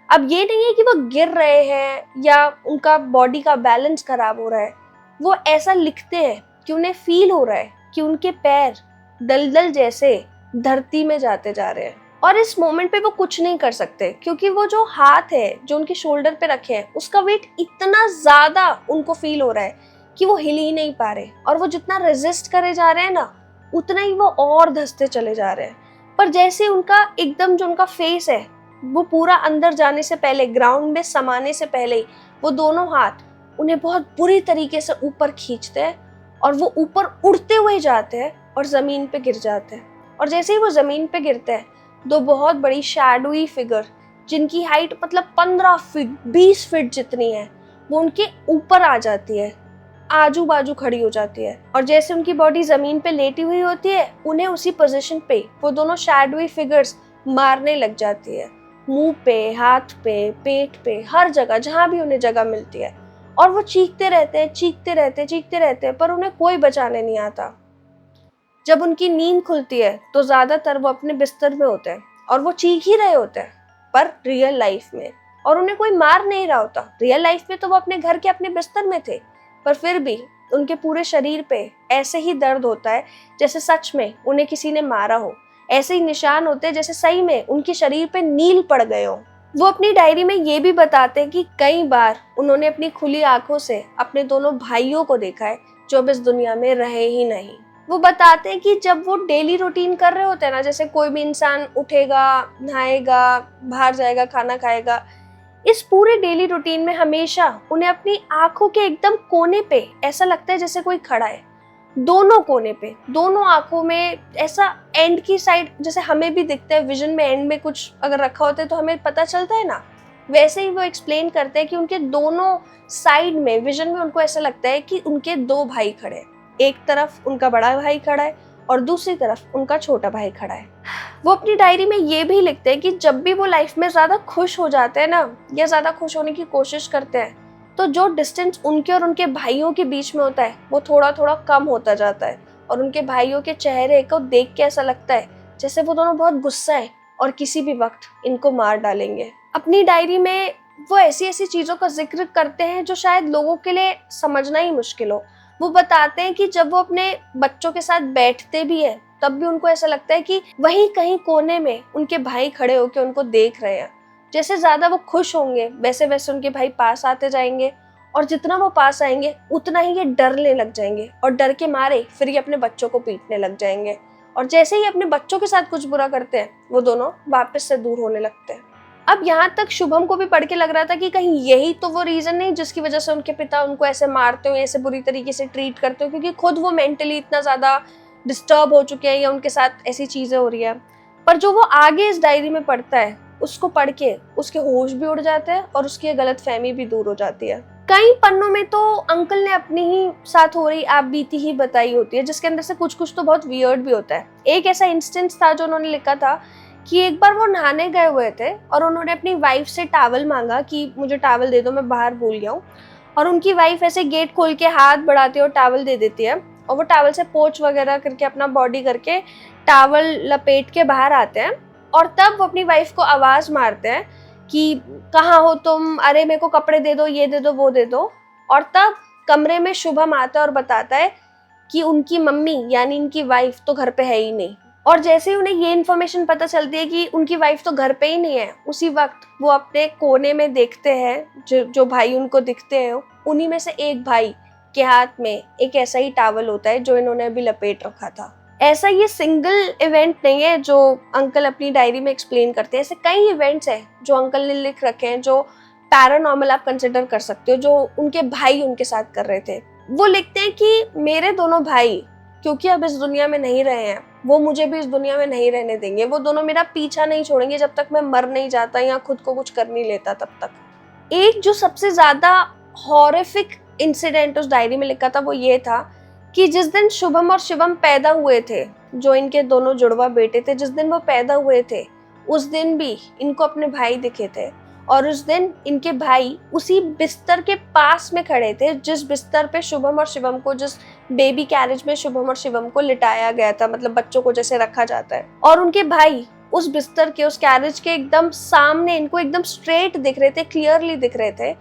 अब ये नहीं है कि वो गिर रहे हैं या उनका बॉडी का बैलेंस खराब हो रहा है, वो ऐसा लिखते हैं कि उन्हें फील हो रहा है कि उनके पैर दलदल जैसे धरती में जाते जा रहे हैं। और इस मोमेंट पे वो कुछ नहीं कर सकते, क्योंकि वो जो हाथ है जो उनके शोल्डर पे रखे हैं उसका वेट इतना ज्यादा उनको फील हो रहा है कि वो हिल ही नहीं पा रहे। और वो जितना रेजिस्ट करे जा रहे हैं ना, उतना ही वो और धंसते चले जा रहे हैं। पर जैसे उनका एकदम जो उनका फेस है वो पूरा अंदर जाने से पहले, ग्राउंड में समाने से पहले ही, वो दोनों हाथ उन्हें बहुत बुरी तरीके से ऊपर खींचते हैं, और वो ऊपर उड़ते हुए जाते हैं और जमीन पे गिर जाते हैं। और जैसे ही वो जमीन पे गिरते हैं, दो बहुत बड़ी शैडोई फिगर जिनकी हाइट मतलब 15 फीट 20 फीट जितनी है, वो उनके ऊपर आ जाती है, आजू बाजू खड़ी हो जाती है। और जैसे उनकी बॉडी जमीन पे लेटी हुई होती है, उन्हें उसी पोजीशन पे वो दोनों शैडोई फिगर्स मारने लग जाती है, मुंह पे, हाथ पे, पेट पे, हर जगह जहां भी उन्हें जगह मिलती है। और वो चीखते रहते हैं, चीखते रहते हैं, चीखते रहते हैं, पर उन्हें कोई बचाने नहीं आता। जब उनकी नींद खुलती है तो ज्यादातर वो अपने बिस्तर में होते हैं और वो चीख ही रहे होते हैं, पर रियल लाइफ में। और उन्हें कोई मार नहीं रहा होता। रियल लाइफ में तो वो अपने घर के अपने बिस्तर में थे, पर फिर भी उनके पूरे शरीर पे ऐसे ही दर्द होता है जैसे सच में उन्हें किसी ने मारा हो। ऐसे ही निशान होते हैं जैसे सही में उनके शरीर पे नील पड़ गए हो। वो अपनी डायरी में ये भी बताते हैं कि कई बार उन्होंने अपनी खुली आंखों से अपने दोनों भाइयों को देखा है जो अब इस दुनिया में रहे ही नहीं। वो बताते हैं कि जब वो डेली रूटीन कर रहे होते हैं ना, जैसे कोई भी इंसान उठेगा, नहाएगा, बाहर जाएगा, खाना खाएगा, इस पूरे डेली रूटीन में हमेशा उन्हें अपनी आंखों के एकदम कोने पे ऐसा लगता है जैसे कोई खड़ा है। दोनों कोने पे, दोनों आंखों में, ऐसा एंड की साइड जैसे हमें भी दिखता है विजन में, एंड में कुछ अगर रखा होता है तो हमें पता चलता है ना, वैसे ही वो एक्सप्लेन करते हैं कि उनके दोनों साइड में विजन में उनको ऐसा लगता है कि उनके दो भाई खड़े हैं। एक तरफ उनका बड़ा भाई खड़ा है और दूसरी तरफ उनका छोटा भाई खड़ा है। वो अपनी डायरी में ये भी लिखते हैं कि जब भी वो लाइफ में ज्यादा खुश हो जाते हैं ना, या ज्यादा खुश होने की कोशिश करते हैं, तो जो डिस्टेंस उनके और उनके भाइयों के बीच में होता है वो थोड़ा थोड़ा कम होता जाता है। और उनके भाइयों के चेहरे को देख के ऐसा लगता है जैसे वो दोनों बहुत गुस्सा है और किसी भी वक्त इनको मार डालेंगे। अपनी डायरी में वो ऐसी ऐसी चीजों का जिक्र करते हैं जो शायद लोगों के लिए समझना ही मुश्किल हो। वो बताते हैं कि जब वो अपने बच्चों के साथ बैठते भी हैं तब भी उनको ऐसा लगता है कि वहीं कहीं कोने में उनके भाई खड़े होकर उनको देख रहे हैं। जैसे ज्यादा वो खुश होंगे वैसे वैसे उनके भाई पास आते जाएंगे, और जितना वो पास आएंगे उतना ही ये डरने लग जाएंगे, और डर के मारे फिर ये अपने बच्चों को पीटने लग जाएंगे। और जैसे ही अपने बच्चों के साथ कुछ बुरा करते हैं वो दोनों वापस से दूर होने लगते हैं। अब यहाँ तक शुभम को भी पढ़ के लग रहा था कि कहीं यही तो वो रीजन नहीं जिसकी वजह से उनके पिता उनको ऐसे मारते हो, ऐसे बुरी तरीके से ट्रीट करते हो, क्योंकि खुद वो मेंटली इतना ज्यादा डिस्टर्ब हो चुके हैं या उनके साथ ऐसी चीजें हो रही है। पर जो वो आगे इस डायरी में पढ़ता है उसको पढ़ के उसके होश भी उड़ जाते हैं और उसकी गलतफहमी भी दूर हो जाती है। कई पन्नों में तो अंकल ने अपनी ही साथ हो रही आप बीती ही बताई होती है, जिसके अंदर से कुछ कुछ तो बहुत वियर्ड भी होता है। एक ऐसा इंस्टेंस था जो उन्होंने लिखा था कि एक बार वो नहाने गए हुए थे और उन्होंने अपनी वाइफ से टॉवल मांगा कि मुझे टॉवल दे दो, मैं बाहर भूल गया हूँ। और उनकी वाइफ ऐसे गेट खोल के हाथ बढ़ाती है और टॉवल दे देती है, और वो टॉवल से पोंछ वगैरह करके अपना बॉडी करके टॉवल लपेट के बाहर आते हैं। और तब वो अपनी वाइफ को आवाज़ मारते हैं कि कहाँ हो तुम, अरे मेरे को कपड़े दे दो, ये दे दो, वो दे दो। और तब कमरे में शुभम आता है और बताता है कि उनकी मम्मी यानी इनकी वाइफ तो घर पे है ही नहीं। और जैसे ही उन्हें ये इन्फॉर्मेशन पता चलती है कि उनकी वाइफ तो घर पे ही नहीं है, उसी वक्त वो अपने कोने में देखते हैं जो भाई उनको दिखते हैं, उन्हीं में से एक भाई के हाथ में एक ऐसा ही टॉवल होता है जो इन्होंने अभी लपेट रखा था। ऐसा ये सिंगल इवेंट नहीं है जो अंकल अपनी डायरी में एक्सप्लेन करते हैं, ऐसे कई इवेंट्स हैं जो अंकल ने लिख रखे हैं जो पैरानॉर्मल आप कंसिडर कर सकते हो, जो उनके भाई उनके साथ कर रहे थे। वो लिखते हैं कि मेरे दोनों भाई क्योंकि अब इस दुनिया में नहीं रहे हैं, वो मुझे भी इस दुनिया में नहीं रहने देंगे, वो दोनों मेरा पीछा नहीं छोड़ेंगे जब तक मैं मर नहीं जाता या खुद को कुछ कर नहीं लेता तब तक। एक जो सबसे ज्यादा हॉरिफिक इंसिडेंट उस डायरी में लिखा था वो ये था कि जिस दिन शुभम और शिवम पैदा हुए थे, जो इनके दोनों जुड़वा बेटे थे, जिस दिन वो पैदा हुए थे उस दिन भी इनको अपने भाई दिखे थे। और उस दिन इनके भाई उसी बिस्तर के पास में खड़े थे जिस बिस्तर पे शुभम और शिवम को, जिस बेबी कैरेज में शुभम और शिवम को लिटाया गया था, मतलब बच्चों को जैसे रखा जाता है। और उनके भाई उस बिस्तर के, उस कैरेज के एकदम सामने इनको एकदम स्ट्रेट दिख रहे थे, क्लियरली दिख रहे थे।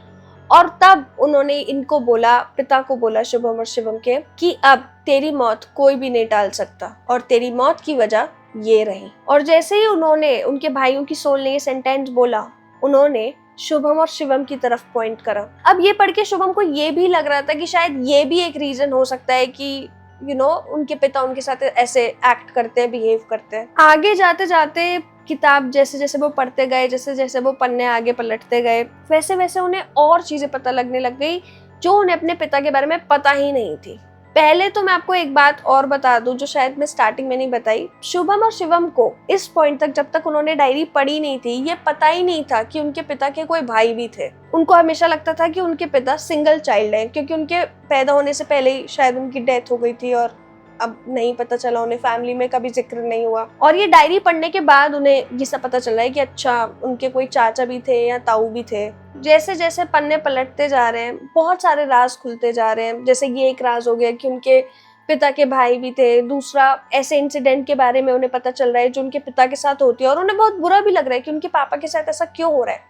और तब उन्होंने इनको बोला, पिता को बोला शुभम और शिवम के, कि अब तेरी मौत कोई भी नहीं टाल सकता और तेरी मौत की वजह ये रही। और जैसे ही उन्होंने, उनके भाइयों की सोल ने ये सेंटेंस बोला, उन्होंने शुभम और शिवम की तरफ पॉइंट करा। अब ये पढ़ के शुभम को ये भी लग रहा था कि शायद ये भी एक रीजन हो सकता है कि उनके पिता उनके साथ ऐसे एक्ट करते हैं, बिहेव करते हैं। आगे जाते जाते किताब जैसे जैसे वो पढ़ते गए, जैसे जैसे वो पन्ने आगे पलटते गए, वैसे वैसे उन्हें और चीजें पता लगने लग गई जो उन्हें अपने पिता के बारे में पता ही नहीं थी। पहले तो मैं आपको एक बात और बता दूं जो शायद मैं स्टार्टिंग में नहीं बताई। शुभम और शिवम को इस पॉइंट तक, जब तक उन्होंने डायरी पढ़ी नहीं थी, ये पता ही नहीं था कि उनके पिता के कोई भाई भी थे। उनको हमेशा लगता था कि उनके पिता सिंगल चाइल्ड हैं, क्योंकि उनके पैदा होने से पहले ही शायद उनकी डेथ हो गई थी और अब नहीं पता चला, उन्हें फैमिली में कभी जिक्र नहीं हुआ। और ये डायरी पढ़ने के बाद उन्हें ये सब पता चला है कि अच्छा उनके कोई चाचा भी थे या ताऊ भी थे। जैसे जैसे पन्ने पलटते जा रहे हैं बहुत सारे राज खुलते जा रहे हैं। जैसे ये एक राज हो गया कि उनके पिता के भाई भी थे, दूसरा ऐसे इंसिडेंट के बारे में उन्हें पता चल रहा है जो उनके पिता के साथ होती है, और उन्हें बहुत बुरा भी लग रहा है कि उनके पापा के साथ ऐसा क्यों हो रहा है।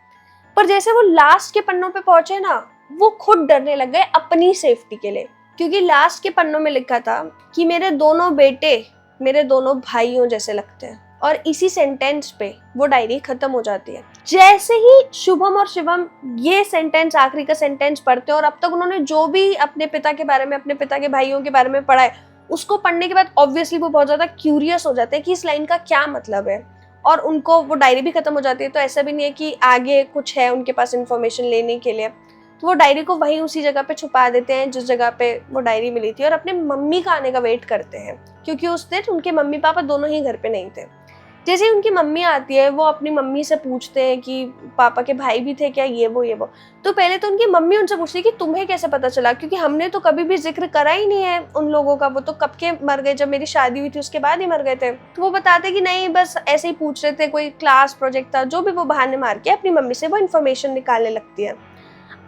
पर जैसे वो लास्ट के पन्नों पे पहुंचे ना, वो खुद डरने लग गए अपनी सेफ्टी के लिए, क्योंकि लास्ट के पन्नों में लिखा था कि मेरे दोनों बेटे मेरे दोनों भाइयों जैसे लगते हैं। और इसी सेंटेंस पे वो डायरी खत्म हो जाती है। जैसे ही शुभम और शिवम ये सेंटेंस, आखिरी का सेंटेंस पढ़ते हैं, और अब तक उन्होंने जो भी अपने पिता के बारे में, अपने पिता के भाइयों के बारे में पढ़ा है, उसको पढ़ने के बाद ऑब्वियसली वो बहुत ज्यादा क्यूरियस हो जाते हैं कि इस लाइन का क्या मतलब है, और उनको वो डायरी भी खत्म हो जाती है। तो ऐसा भी नहीं है कि आगे कुछ है उनके पास इंफॉर्मेशन लेने के लिए, तो वो डायरी को वहीं उसी जगह पे छुपा देते हैं जिस जगह पे वो डायरी मिली थी, और अपने मम्मी का आने का वेट करते हैं, क्योंकि उस दिन उनके मम्मी पापा दोनों ही घर पे नहीं थे। जैसे ही उनकी मम्मी आती है, वो अपनी मम्मी से पूछते हैं कि पापा के भाई भी थे क्या, ये वो। तो पहले तो उनकी मम्मी उनसे पूछती है कि तुम्हें कैसे पता चला, क्योंकि हमने तो कभी भी जिक्र करा ही नहीं है उन लोगों का, वो तो कब के मर गए, जब मेरी शादी हुई थी उसके बाद ही मर गए थे। तो वो बताते कि नहीं, बस ऐसे ही पूछ रहे थे, कोई क्लास प्रोजेक्ट था, जो भी वो बहाने मार के अपनी मम्मी से वो इन्फॉर्मेशन निकालने लगती है।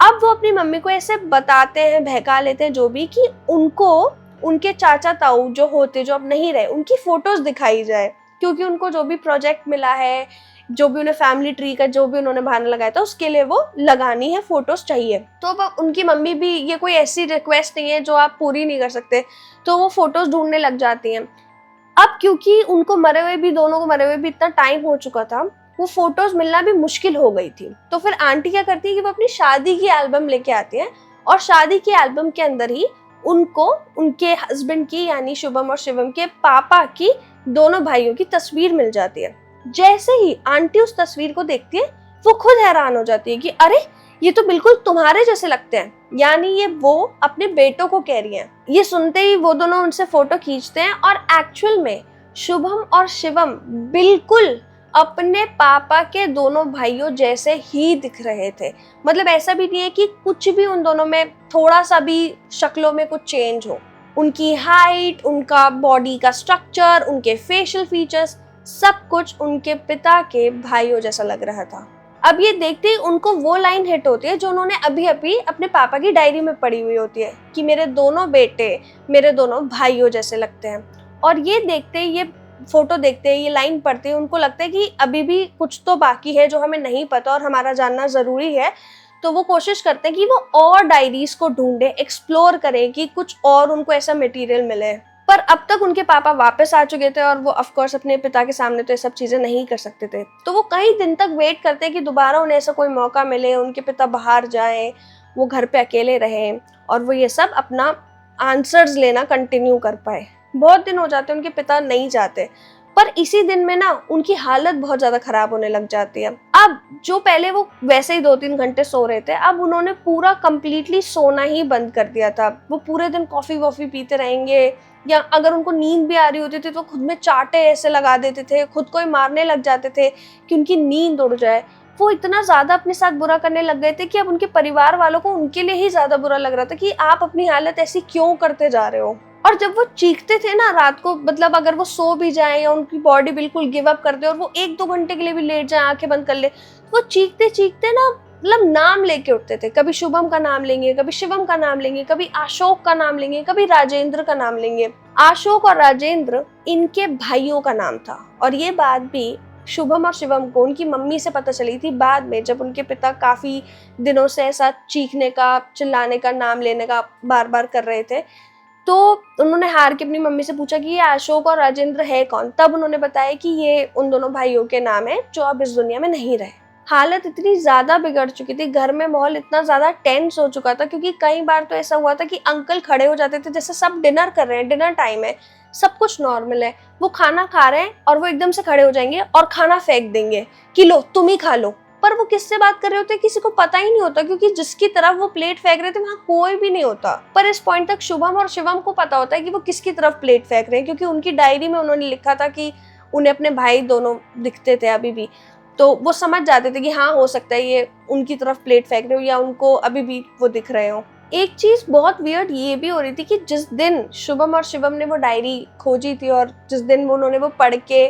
अब वो अपनी मम्मी को ऐसे बताते हैं, बहका लेते हैं जो भी, कि उनको उनके चाचा ताऊ जो होते, जो अब नहीं रहे, उनकी फोटोज दिखाई जाए, क्योंकि उनको जो भी प्रोजेक्ट मिला है, जो भी उन्हें फैमिली ट्री का जो भी उन्होंने बहाना लगाया था, उसके लिए वो लगानी है, फोटोज चाहिए। तो अब उनकी मम्मी भी, ये कोई ऐसी रिक्वेस्ट नहीं है जो आप पूरी नहीं कर सकते, तो वो फोटोज ढूंढने लग जाती हैं। अब क्योंकि उनको मरे हुए भी, दोनों को मरे हुए भी इतना टाइम हो चुका था, वो फोटोज मिलना भी मुश्किल हो गई थी। तो फिर आंटी क्या करती है कि वो अपनी शादी की एल्बम लेके आती है, और शादी की एल्बम के अंदर ही उनको उनके हस्बैंड की, यानी शुभम और शिवम के पापा की, दोनों भाइयों की तस्वीर मिल जाती है। जैसे ही आंटी उस तस्वीर को देखती है, वो खुद हैरान हो जाती है कि अरे ये तो बिल्कुल तुम्हारे जैसे लगते हैं, यानी ये वो अपने बेटों को कह रही हैं। ये सुनते ही वो दोनों उनसे फोटो खींचते हैं, और एक्चुअल में शुभम और शिवम बिल्कुल अपने पापा के दोनों भाइयों जैसे ही दिख रहे थे। मतलब ऐसा भी नहीं है कि कुछ भी उन दोनों में थोड़ा सा भी शक्लों में कुछ चेंज हो। उनकी हाइट, उनका बॉडी का स्ट्रक्चर, उनके फेशियल फीचर्स, सब कुछ उनके पिता के भाइयों जैसा लग रहा था। अब ये देखते ही उनको वो लाइन हिट होती है जो उन्होंने अभी अभी अपने पापा की डायरी में पढ़ी हुई होती है कि मेरे दोनों बेटे मेरे दोनों भाइयों जैसे लगते हैं। और ये देखते ही, ये फोटो देखते ही, ये लाइन पढ़ते ही उनको लगता है कि अभी भी कुछ तो बाकी है जो हमें नहीं पता और हमारा जानना ज़रूरी है। तो वो कोशिश करते हैं कि वो और डायरीज को ढूंढे, एक्सप्लोर करें कि कुछ और उनको ऐसा मटेरियल मिले। पर अब तक उनके पापा वापस आ चुके थे और वो ऑफ कोर्स अपने पिता के सामने तो ये सब चीज़ें नहीं कर सकते थे। तो वो कई दिन तक वेट करते कि दोबारा उन्हें ऐसा कोई मौका मिले, उनके पिता बाहर जाएं, वो घर पे अकेले रहें और वो ये सब अपना आंसर्स लेना कंटिन्यू कर पाए। बहुत दिन हो जाते उनके पिता नहीं जाते, पर इसी दिन में ना उनकी हालत बहुत ज़्यादा खराब होने लग जाती है। अब जो पहले वो वैसे ही 2-3 घंटे सो रहे थे, अब उन्होंने पूरा कंप्लीटली सोना ही बंद कर दिया था। वो पूरे दिन कॉफ़ी वॉफ़ी पीते रहेंगे, या अगर उनको नींद भी आ रही होती थी तो खुद में चाटे ऐसे लगा देते थे, खुद को ही मारने लग जाते थे कि उनकी नींद उड़ जाए। वो इतना ज़्यादा अपने साथ बुरा करने लग गए थे कि अब उनके परिवार वालों को उनके लिए ही ज़्यादा बुरा लग रहा था कि आप अपनी हालत ऐसी क्यों करते जा रहे हो। और जब वो चीखते थे ना रात को, मतलब अगर वो सो भी जाए या उनकी बॉडी बिल्कुल गिव अप कर दे और वो 1-2 घंटे के लिए भी लेट जाए, आंखें बंद कर ले, तो वो चीखते चीखते ना मतलब नाम लेके उठते थे। कभी शुभम का नाम लेंगे, कभी शिवम का नाम लेंगे, कभी अशोक का नाम लेंगे, कभी राजेंद्र का नाम लेंगे। अशोक और राजेंद्र इनके भाइयों का नाम था और ये बात भी शुभम और शिवम को उनकी मम्मी से पता चली थी बाद में, जब उनके पिता काफी दिनों से ऐसा चीखने का, चिल्लाने का, नाम लेने का बार बार कर रहे थे। तो उन्होंने हार के अपनी मम्मी से पूछा कि ये अशोक और राजेंद्र है कौन। तब उन्होंने बताया कि ये उन दोनों भाइयों के नाम है जो अब इस दुनिया में नहीं रहे। हालत इतनी ज्यादा बिगड़ चुकी थी, घर में माहौल इतना ज्यादा टेंस हो चुका था, क्योंकि कई बार तो ऐसा हुआ था कि अंकल खड़े हो जाते थे, जैसे सब डिनर कर रहे हैं, डिनर टाइम है, सब कुछ नॉर्मल है, वो खाना खा रहे हैं और वो एकदम से खड़े हो जाएंगे और खाना फेंक देंगे कि लो तुम ही खा लो। पर वो किससे बात कर रहे होते किसी को पता ही नहीं होता, क्योंकि जिसकी तरफ वो प्लेट फेंक रहे थे वहां कोई भी नहीं होता। पर इस पॉइंट तक शुभम और शिवम को पता होता है कि वो किसकी तरफ प्लेट फेंक रहे हैं, क्योंकि उनकी डायरी में उन्होंने लिखा था कि उन्हें अपने भाई दोनों दिखते थे अभी भी। तो वो समझ जाते थे कि हाँ, हो सकता है ये उनकी तरफ प्लेट फेंक रहे हो या उनको अभी भी वो दिख रहे हो। एक चीज बहुत वियर्ड ये भी हो रही थी कि जिस दिन शुभम और शिवम ने वो डायरी खोजी थी और जिस दिन उन्होंने वो पढ़ के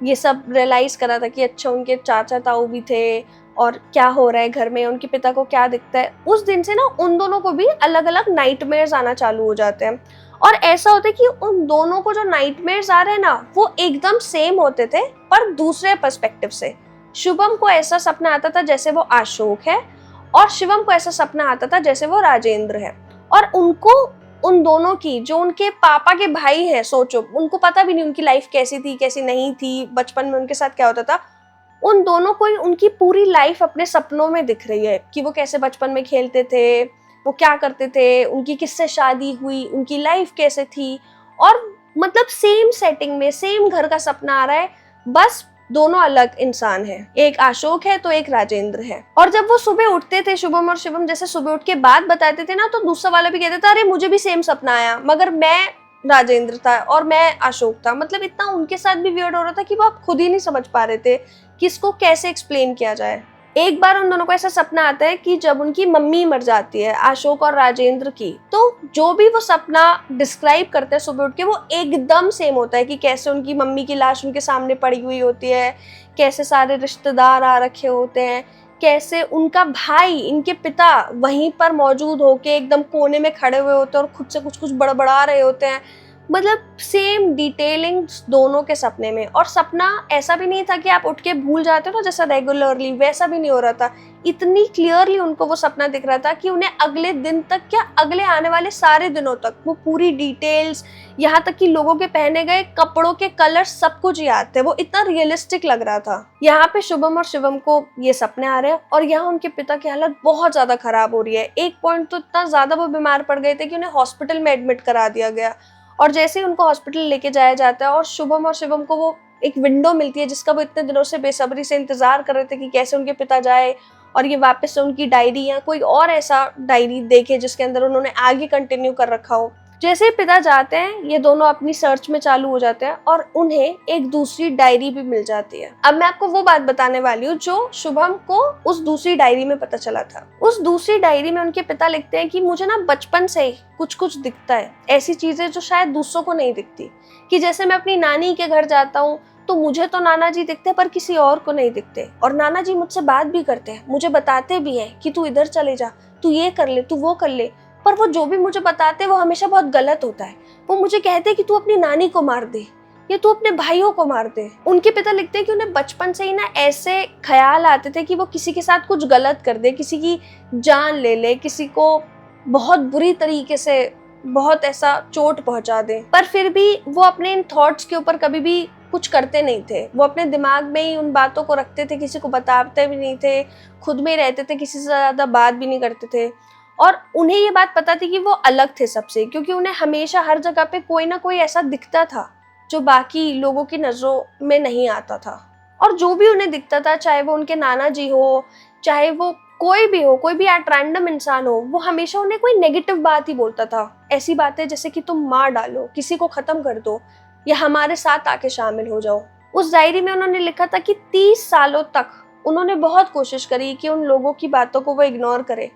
ये सब रियलाइज करा था कि अच्छा उनके चाचा ताऊ भी थे और क्या हो रहा है घर में, उनके पिता को क्या दिखता है, उस दिन से ना उन दोनों को भी अलग अलग नाइटमेयर्स आना चालू हो जाते हैं। और ऐसा होता है कि उन दोनों को जो नाइटमेयर्स आ रहे हैं ना, वो एकदम सेम होते थे पर दूसरे पर्सपेक्टिव से। शुभम को ऐसा सपना आता था जैसे वो अशोक है और शिवम को ऐसा सपना आता था जैसे वो राजेंद्र है। और उनको उन दोनों की, जो उनके पापा के भाई हैं, सोचो उनको पता भी नहीं उनकी लाइफ कैसी थी कैसी नहीं थी, बचपन में उनके साथ क्या होता था। उन दोनों को उनकी पूरी लाइफ अपने सपनों में दिख रही है कि वो कैसे बचपन में खेलते थे, वो क्या करते थे, उनकी किससे शादी हुई, उनकी लाइफ कैसे थी। और मतलब सेम सेटिंग में सेम घर का सपना आ रहा है, बस दोनों अलग इंसान हैं। एक अशोक है तो एक राजेंद्र है। और जब वो सुबह उठते थे, शुभम और शिवम जैसे सुबह उठ के बात बताते थे ना, तो दूसरा वाला भी कहता था अरे मुझे भी सेम सपना आया, मगर मैं राजेंद्र था और मैं अशोक था। मतलब इतना उनके साथ भी वियर्ड हो रहा था कि वो आप खुद ही नहीं समझ पा रहे थे कि इसको कैसे एक्सप्लेन किया जाए। एक बार उन दोनों को ऐसा सपना आता है कि जब उनकी मम्मी मर जाती है, अशोक और राजेंद्र की, तो जो भी वो सपना डिस्क्राइब करते हैं सुबह उठ के, वो एकदम सेम होता है कि कैसे उनकी मम्मी की लाश उनके सामने पड़ी हुई होती है, कैसे सारे रिश्तेदार आ रखे होते हैं, कैसे उनका भाई, इनके पिता वहीं पर मौजूद होके एकदम कोने में खड़े हुए होते हैं और खुद से कुछ कुछ बड़बड़ा रहे होते हैं। मतलब सेम डिटेलिंग दोनों के सपने में। और सपना ऐसा भी नहीं था कि आप उठ के भूल जाते हो ना जैसा रेगुलरली, वैसा भी नहीं हो रहा था। इतनी क्लियरली उनको वो सपना दिख रहा था कि उन्हें अगले दिन तक, क्या अगले आने वाले सारे दिनों तक, वो पूरी डिटेल्स, यहाँ तक कि लोगों के पहने गए कपड़ों के कलर, सब कुछ याद थे। वो इतना रियलिस्टिक लग रहा था। यहाँ पे शुभम और शिवम को ये सपने आ रहे हैं और यहाँ उनके पिता की हालत बहुत ज्यादा खराब हो रही है। एक पॉइंट तो इतना ज्यादा वो बीमार पड़ गए थे कि उन्हें हॉस्पिटल में एडमिट करा दिया गया। और जैसे ही उनको हॉस्पिटल लेके जाया जाता है और शुभम और शिवम को वो एक विंडो मिलती है जिसका वो इतने दिनों से बेसब्री से इंतजार कर रहे थे कि कैसे उनके पिता जाए और ये वापस से उनकी डायरी या कोई और ऐसा डायरी देखे जिसके अंदर उन्होंने आगे कंटिन्यू कर रखा हो। जैसे ही पिता जाते हैं, ये दोनों अपनी सर्च में चालू हो जाते हैं और उन्हें एक दूसरी डायरी भी मिल जाती है। अब मैं आपको वो बात बताने वाली हूँ जो शुभम को उस दूसरी डायरी में पता चला था। उस दूसरी डायरी में उनके पिता लिखते हैं कि मुझे ना बचपन से ही कुछ कुछ दिखता है, ऐसी चीजें जो शायद दूसरों को नहीं दिखती, कि जैसे मैं अपनी नानी के घर जाता हूँ तो मुझे तो नाना जी दिखते पर किसी और को नहीं दिखते, और नाना जी मुझसे बात भी करते हैं, मुझे बताते भी हैं कि तू इधर चले जा, तू ये कर ले, तू वो कर ले, पर वो जो भी मुझे बताते वो हमेशा बहुत गलत होता है। वो मुझे कहते हैं कि तू अपनी नानी को मार दे या तू अपने भाइयों को मार दे। उनके पिता लिखते हैं कि उन्हें बचपन से ही ना ऐसे ख्याल आते थे कि वो किसी के साथ कुछ गलत कर दे, किसी की जान ले ले, किसी को बहुत बुरी तरीके से बहुत ऐसा चोट पहुंचा दे, पर फिर भी वो अपने इन थॉट्स के ऊपर कभी भी कुछ करते नहीं थे। वो अपने दिमाग में ही उन बातों को रखते थे, किसी को बताते भी नहीं थे, खुद में ही रहते थे, किसी से ज्यादा बात भी नहीं करते थे। और उन्हें ये बात पता थी कि वो अलग थे सबसे, क्योंकि उन्हें हमेशा हर जगह पे कोई ना कोई ऐसा दिखता था जो बाकी लोगों की नजरों में नहीं आता था। और जो भी उन्हें दिखता था, चाहे वो उनके नाना जी हो, चाहे वो कोई भी हो, कोई भी एट रैंडम इंसान हो, वो हमेशा उन्हें कोई नेगेटिव बात ही बोलता था। ऐसी बातें जैसे कि तुम मार डालो, किसी को खत्म कर दो, या हमारे साथ आके शामिल हो जाओ। उस डायरी में उन्होंने लिखा था कि 30 सालों तक उन्होंने बहुत कोशिश करी कि उन लोगों की बातों को वो इग्नोर करे,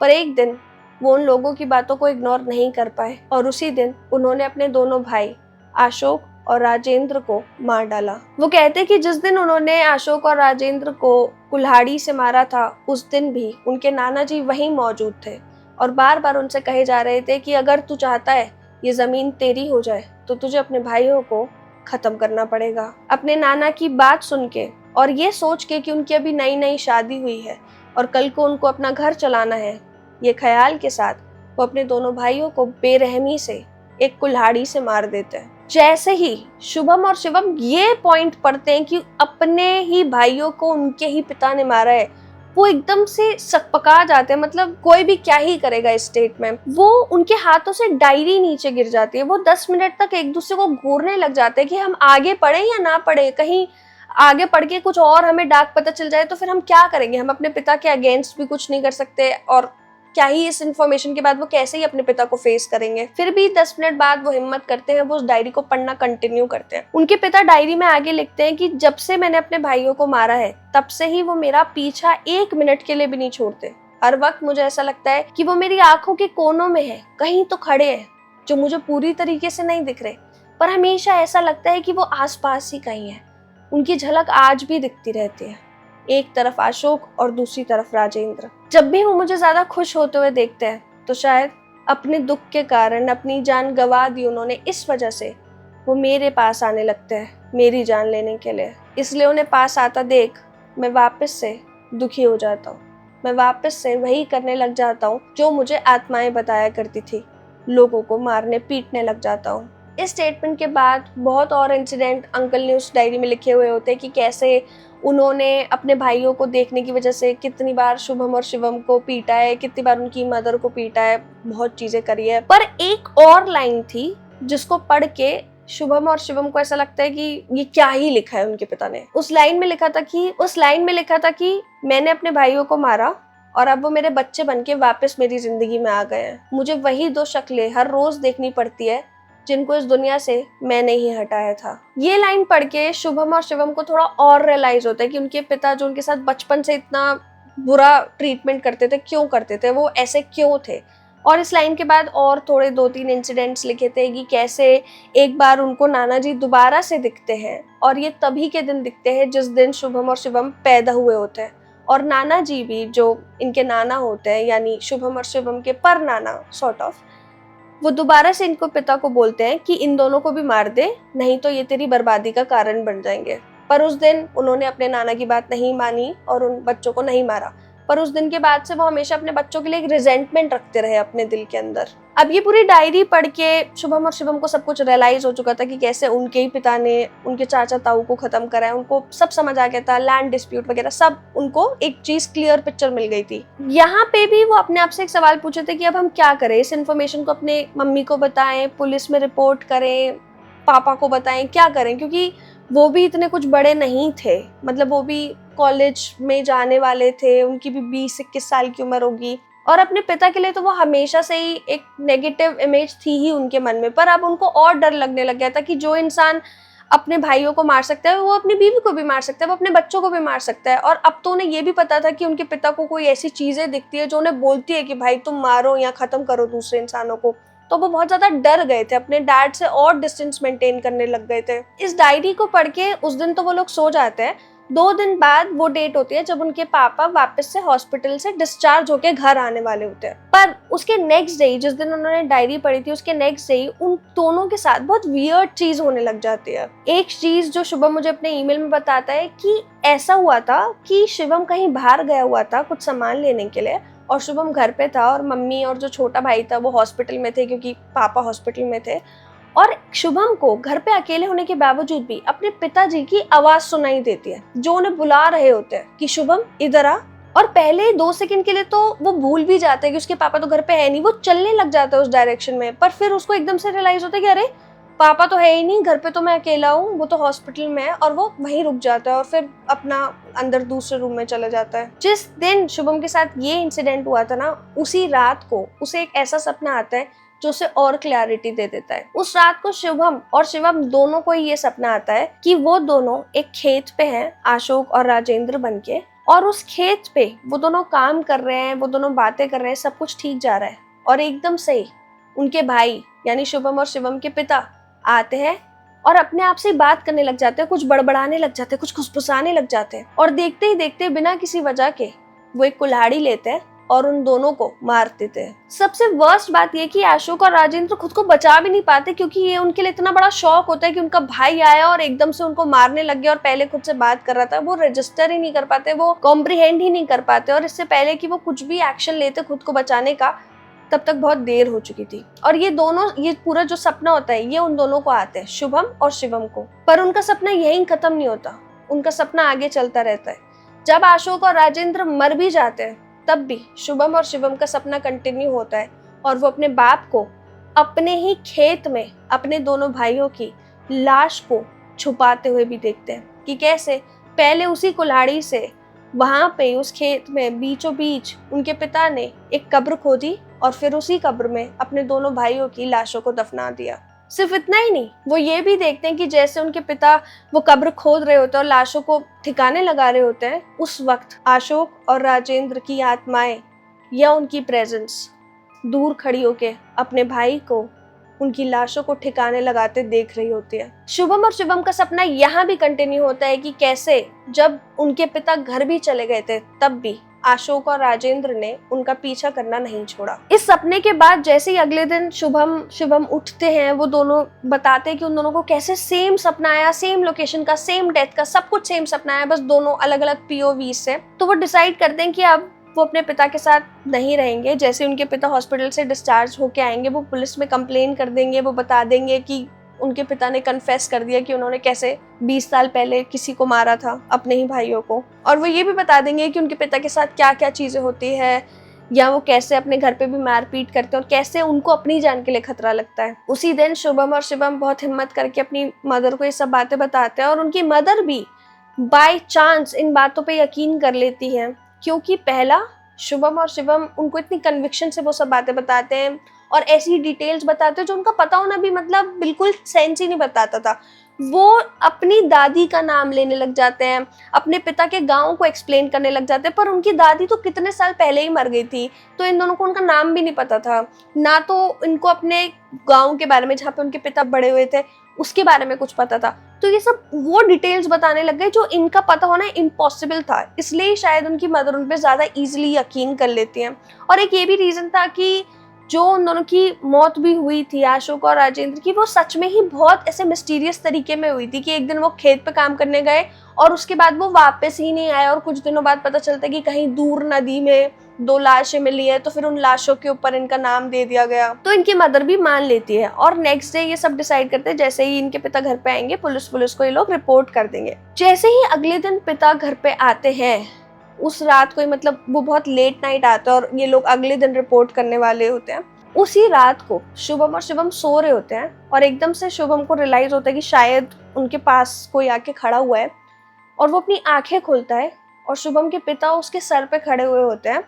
पर एक दिन वो उन लोगों की बातों को इग्नोर नहीं कर पाए, और उसी दिन उन्होंने अपने दोनों भाई अशोक और राजेंद्र को मार डाला। वो कहते कि जिस दिन उन्होंने अशोक और राजेंद्र को कुल्हाड़ी से मारा था, उस दिन भी उनके नाना जी वहीं मौजूद थे और बार बार उनसे कहे जा रहे थे कि अगर तू चाहता है ये जमीन तेरी हो जाए तो तुझे अपने भाइयों को खत्म करना पड़ेगा। अपने नाना की बात सुन के और ये सोच के कि उनकी अभी नई नई शादी हुई है और कल को उनको अपना घर चलाना है, ये ख्याल के साथ वो अपने दोनों भाइयों को बेरहमी से एक कुल्हाड़ी से मार देते हैं। जैसे ही शुभम और शिवम ये पॉइंट पढ़ते हैं कि अपने ही भाइयों को उनके ही पिता ने मारा है, वो एकदम से सकपका जाते हैं। मतलब कोई भी क्या ही करेगा इस स्टेट में। वो उनके हाथों से डायरी नीचे गिर जाती है। वो 10 मिनट तक एक दूसरे को घूरने लग जाते हैं कि हम आगे पढ़े या ना पढ़े, कहीं आगे पढ़ के कुछ और हमें डाक पता चल जाए तो फिर हम क्या करेंगे। हम अपने पिता के अगेंस्ट भी कुछ नहीं कर सकते, और क्या ही इस इन्फॉर्मेशन के बाद वो कैसे ही अपने पिता को फेस करेंगे। फिर भी 10 मिनट बाद वो हिम्मत करते हैं, वो उस डायरी को पढ़ना कंटिन्यू करते हैं। उनके पिता डायरी में आगे लिखते हैं कि जब से मैंने अपने भाइयों को मारा है तब से ही वो मेरा पीछा 1 मिनट के लिए भी नहीं छोड़ते। हर वक्त मुझे ऐसा लगता है कि वो मेरी आंखों के कोनों में है, कहीं तो खड़े हैं जो मुझे पूरी तरीके से नहीं दिख रहे, पर हमेशा ऐसा लगता है कि वो आसपास ही कहीं है। उनकी झलक आज भी दिखती रहती है, एक तरफ अशोक और दूसरी तरफ राजेंद्र। जब भी वो मुझे ज्यादा खुश होते हुए देखते हैं तो शायद अपने दुख के कारण अपनी जान गंवा दी उन्होंने, इस वजह से वो मेरे पास आने लगते हैं मेरी जान लेने के लिए। इसलिए उन्हें पास आता देख मैं वापस से दुखी हो जाता हूँ। मैं वापस से वही करने लग जाता हूँ जो मुझे आत्माएं बताया करती थी, लोगों को मारने पीटने लग जाता हूँ। इस स्टेटमेंट के बाद बहुत और इंसिडेंट अंकल ने उस डायरी में लिखे हुए होते हैं कि कैसे उन्होंने अपने भाइयों को देखने की वजह से कितनी बार शुभम और शिवम को पीटा है, कितनी बार उनकी मदर को पीटा है, बहुत चीजें करी है। पर एक और लाइन थी जिसको पढ़ के शुभम और शिवम को ऐसा लगता है कि ये क्या ही लिखा है उनके पिता ने। उस लाइन में लिखा था कि मैंने अपने भाइयों को मारा और अब वो मेरे बच्चे बनके वापस मेरी जिंदगी में आ गए हैं। मुझे वही 2 शक्लें हर रोज देखनी पड़ती है जिनको इस दुनिया से मैंने ही हटाया था। ये लाइन पढ़ के शुभम और शिवम को थोड़ा और रियलाइज होता है कि उनके पिता जो उनके साथ बचपन से इतना बुरा ट्रीटमेंट करते थे, क्यों करते थे, वो ऐसे क्यों थे। और इस लाइन के बाद और थोड़े 2-3 इंसिडेंट्स लिखे थे कि कैसे एक बार उनको नाना जी दोबारा से दिखते हैं, और ये तभी के दिन दिखते हैं जिस दिन शुभम और शिवम पैदा हुए होते हैं। और नाना जी भी जो इनके नाना होते हैं, यानी शुभम और शिवम के पर नाना सॉर्ट ऑफ, वो दोबारा से इनको पिता को बोलते हैं कि इन दोनों को भी मार दे, नहीं तो ये तेरी बर्बादी का कारण बन जाएंगे। पर उस दिन उन्होंने अपने नाना की बात नहीं मानी और उन बच्चों को नहीं मारा। पर उस दिन के बाद से वो हमेशा अपने बच्चों के लिए एक रिजेंटमेंट रखते रहे अपने दिल के अंदर। अब ये पूरी डायरी पढ़ के शुभम और शिवम को सब कुछ रियलाइज हो चुका था कि कैसे उनके ही पिता ने उनके चाचा ताऊ को खत्म करा है। उनको सब समझ आ गया था, लैंड डिस्प्यूट वगैरह सब, उनको एक चीज क्लियर पिक्चर मिल गई थी। यहाँ पे भी वो अपने आप से एक सवाल पूछे थे कि अब हम क्या करें, इस इन्फॉर्मेशन को अपने मम्मी को बताएं, पुलिस में रिपोर्ट करें, पापा को बताएं, क्या करें, क्योंकि वो भी इतने कुछ बड़े नहीं थे। मतलब वो भी कॉलेज में जाने वाले थे, उनकी भी 20-21 साल की उम्र होगी, और अपने पिता के लिए तो वो हमेशा से ही एक नेगेटिव इमेज थी ही उनके मन में, पर अब उनको और डर लगने लग गया था कि जो इंसान अपने भाइयों को मार सकता है वो अपनी बीवी को भी मार सकता है, वो अपने बच्चों को भी मार सकता है। और अब तो उन्हें ये भी पता था कि उनके पिता को कोई ऐसी चीजें दिखती है जो उन्हें बोलती है कि भाई तुम मारो या खत्म करो दूसरे इंसानों को। तो वो बहुत ज्यादा डर गए थे, अपने डैड से और डिस्टेंस मेंटेन करने लग गए थे। इस डायरी को पढ़ के उस दिन तो वो लोग सो जाते हैं। 2 दिन बाद वो डेट होती है जब उनके पापा वापस से हॉस्पिटल से डिस्चार्ज होके घर आने वाले होते हैं। पर उसके नेक्स्ट डे, जिस दिन उन्होंने डायरी पढ़ी थी, उसके नेक्स्ट डे उन दोनों के साथ बहुत वियर्ड चीज होने लग जाती है। एक चीज जो शुभम मुझे अपने ईमेल में बताता है कि ऐसा हुआ था कि शिवम कहीं बाहर गया हुआ था कुछ सामान लेने के लिए, और शुभम घर पे था और मम्मी और जो छोटा भाई था वो हॉस्पिटल में थे क्योंकि पापा हॉस्पिटल में थे। और शुभम को घर पे अकेले होने के बावजूद भी अपने पिताजी की आवाज सुनाई देती है जो उन्हें बुला रहे होते हैं कि शुभम इधर आ। और पहले 2 सेकंड के लिए तो वो भूल भी जाते हैं कि उसके पापा तो घर पे है नहीं, वो चलने लग जाता है उस डायरेक्शन में। पर फिर उसको एकदम से रियलाइज होता है कि अरे पापा तो है ही नहीं, घर पे तो मैं अकेला हूँ, वो तो हॉस्पिटल में है। और वो वहीं रुक जाता है और फिर अपना अंदर दूसरे रूम में चला जाता है। जिस दिन शुभम के साथ ये इंसिडेंट हुआ था ना, उसी रात को उसे एक ऐसा सपना आता है जो उसे और क्लैरिटी दे देता है। उस रात को शुभम और शिवम दोनों को ये सपना आता है कि वो दोनों एक खेत पे हैं, अशोक और राजेंद्र बनके, और उस खेत पे वो दोनों काम कर रहे हैं, वो दोनों बातें कर रहे हैं, सब कुछ ठीक जा रहा है। और एकदम से उनके भाई यानी शुभम और शिवम के पिता आते हैं और अपने आप से बात करने लग जाते हैं, कुछ बड़बड़ाने लग जाते हैं, कुछ खुसफुसाने लग जाते हैं। और देखते ही देखते बिना किसी वजह के वो एक कुल्हाड़ी लेते हैं और उन दोनों को मार देते हैं। सबसे वर्स्ट बात ये कि अशोक और राजेंद्र खुद को बचा भी नहीं पाते क्योंकि ये उनके लिए इतना बड़ा शॉक होता है कि उनका भाई आया और एकदम से उनको मारने लग गया और पहले खुद से बात कर रहा था। वो रजिस्टर ही नहीं कर पाते, वो कॉम्प्रिहेंड ही नहीं कर पाते, और इससे पहले कि वो कुछ भी एक्शन लेते खुद को बचाने का, तब तक बहुत देर हो चुकी थी। और ये दोनों, ये पूरा जो सपना होता है ये उन दोनों को आते हैं, शुभम और शिवम को। पर उनका सपना यहीं खत्म नहीं होता, उनका सपना आगे चलता रहता है। जब अशोक और राजेंद्र मर भी जाते हैं तब भी शुभम और शिवम का सपना कंटिन्यू होता है और वो अपने बाप को अपने ही खेत में अपने दोनों भाइयों की लाश को छुपाते हुए भी देखते हैं कि कैसे पहले उसी कुल्हाड़ी से वहां पे उस खेत में बीचों बीच उनके पिता ने एक कब्र खोदी और फिर उसी कब्र में अपने दोनों भाइयों की लाशों को दफना दिया। सिर्फ इतना ही नहीं, वो ये भी देखते हैं कि जैसे उनके पिता वो कब्र खोद रहे होते हैं और लाशों को ठिकाने लगा रहे होते हैं, उस वक्त अशोक और राजेंद्र की आत्माएं या उनकी प्रेजेंस दूर खड़ी होके अपने भाई को उनकी लाशों को ठिकाने लगाते देख रही होती है। शुभम और शिवम का सपना यहाँ भी कंटिन्यू होता है कि कैसे जब उनके पिता घर भी चले गए थे तब भी अशोक और राजेंद्र ने उनका पीछा करना नहीं छोड़ा। इस सपने के बाद जैसे ही अगले दिन शिवम उठते हैं, वो दोनों बताते हैं कि उन दोनों को कैसे सेम सपना आया, सेम लोकेशन का, सेम डेथ का, सब कुछ सेम सपना आया, बस दोनों अलग अलग पीओवी से। तो वो डिसाइड करते हैं कि अब वो अपने पिता के साथ नहीं रहेंगे। जैसे उनके पिता हॉस्पिटल से डिस्चार्ज होके आएंगे, वो पुलिस में कंप्लेन कर देंगे, वो बता देंगे कि उनके पिता ने कन्फेस कर दिया कि उन्होंने कैसे 20 साल पहले किसी को मारा था, अपने ही भाइयों को। और वो ये भी बता देंगे कि उनके पिता के साथ क्या क्या चीजें होती है, या वो कैसे अपने घर पे भी मारपीट करते हैं और कैसे उनको अपनी जान के लिए खतरा लगता है। उसी दिन शुभम और शिवम बहुत हिम्मत करके अपनी मदर को ये सब बातें बताते हैं और उनकी मदर भी बाय चांस इन बातों पे यकीन कर लेती है, क्योंकि पहला शुभम और शिवम उनको इतनी कन्विक्शन से वो सब बातें बताते हैं और ऐसी डिटेल्स बताते हैं जो उनका पता होना भी मतलब बिल्कुल सेंस ही नहीं बताता था। वो अपनी दादी का नाम लेने लग जाते हैं, अपने पिता के गांव को एक्सप्लेन करने लग जाते हैं, पर उनकी दादी तो कितने साल पहले ही मर गई थी, तो इन दोनों को उनका नाम भी नहीं पता था, ना तो इनको अपने गांव के बारे में जहाँ पे उनके पिता बड़े हुए थे उसके बारे में कुछ पता था। तो ये सब वो डिटेल्स बताने लग गए जो इनका पता होना इम्पॉसिबल था, इसलिए शायद उनकी मदर उन पे ज्यादा इजीली यकीन कर लेती हैं। और एक ये भी रीजन था कि जो उन दोनों की मौत भी हुई थी, अशोक और राजेंद्र की, वो सच में ही बहुत ऐसे मिस्टीरियस तरीके में हुई थी कि एक दिन वो खेत पे काम करने गए और उसके बाद वो वापस ही नहीं आए, और कुछ दिनों बाद पता चलता है कि कहीं दूर नदी में 2 लाशें मिली है, तो फिर उन लाशों के ऊपर इनका नाम दे दिया गया। तो इनकी मदर भी मान लेती है और नेक्स्ट डे ये सब डिसाइड करते हैं जैसे ही इनके पिता घर पे आएंगे पुलिस को ये लोग रिपोर्ट कर देंगे। जैसे ही अगले दिन पिता घर पे आते हैं, उस रात को, मतलब वो बहुत लेट नाइट आता है और ये लोग अगले दिन रिपोर्ट करने वाले होते हैं। उसी रात को शुभम और शिवम सो रहे होते हैं और एकदम से शुभम को रियलाइज होता है कि शायद उनके पास कोई आके खड़ा हुआ है, और वो अपनी आंखें खोलता है और शुभम के पिता उसके सर पे खड़े हुए होते हैं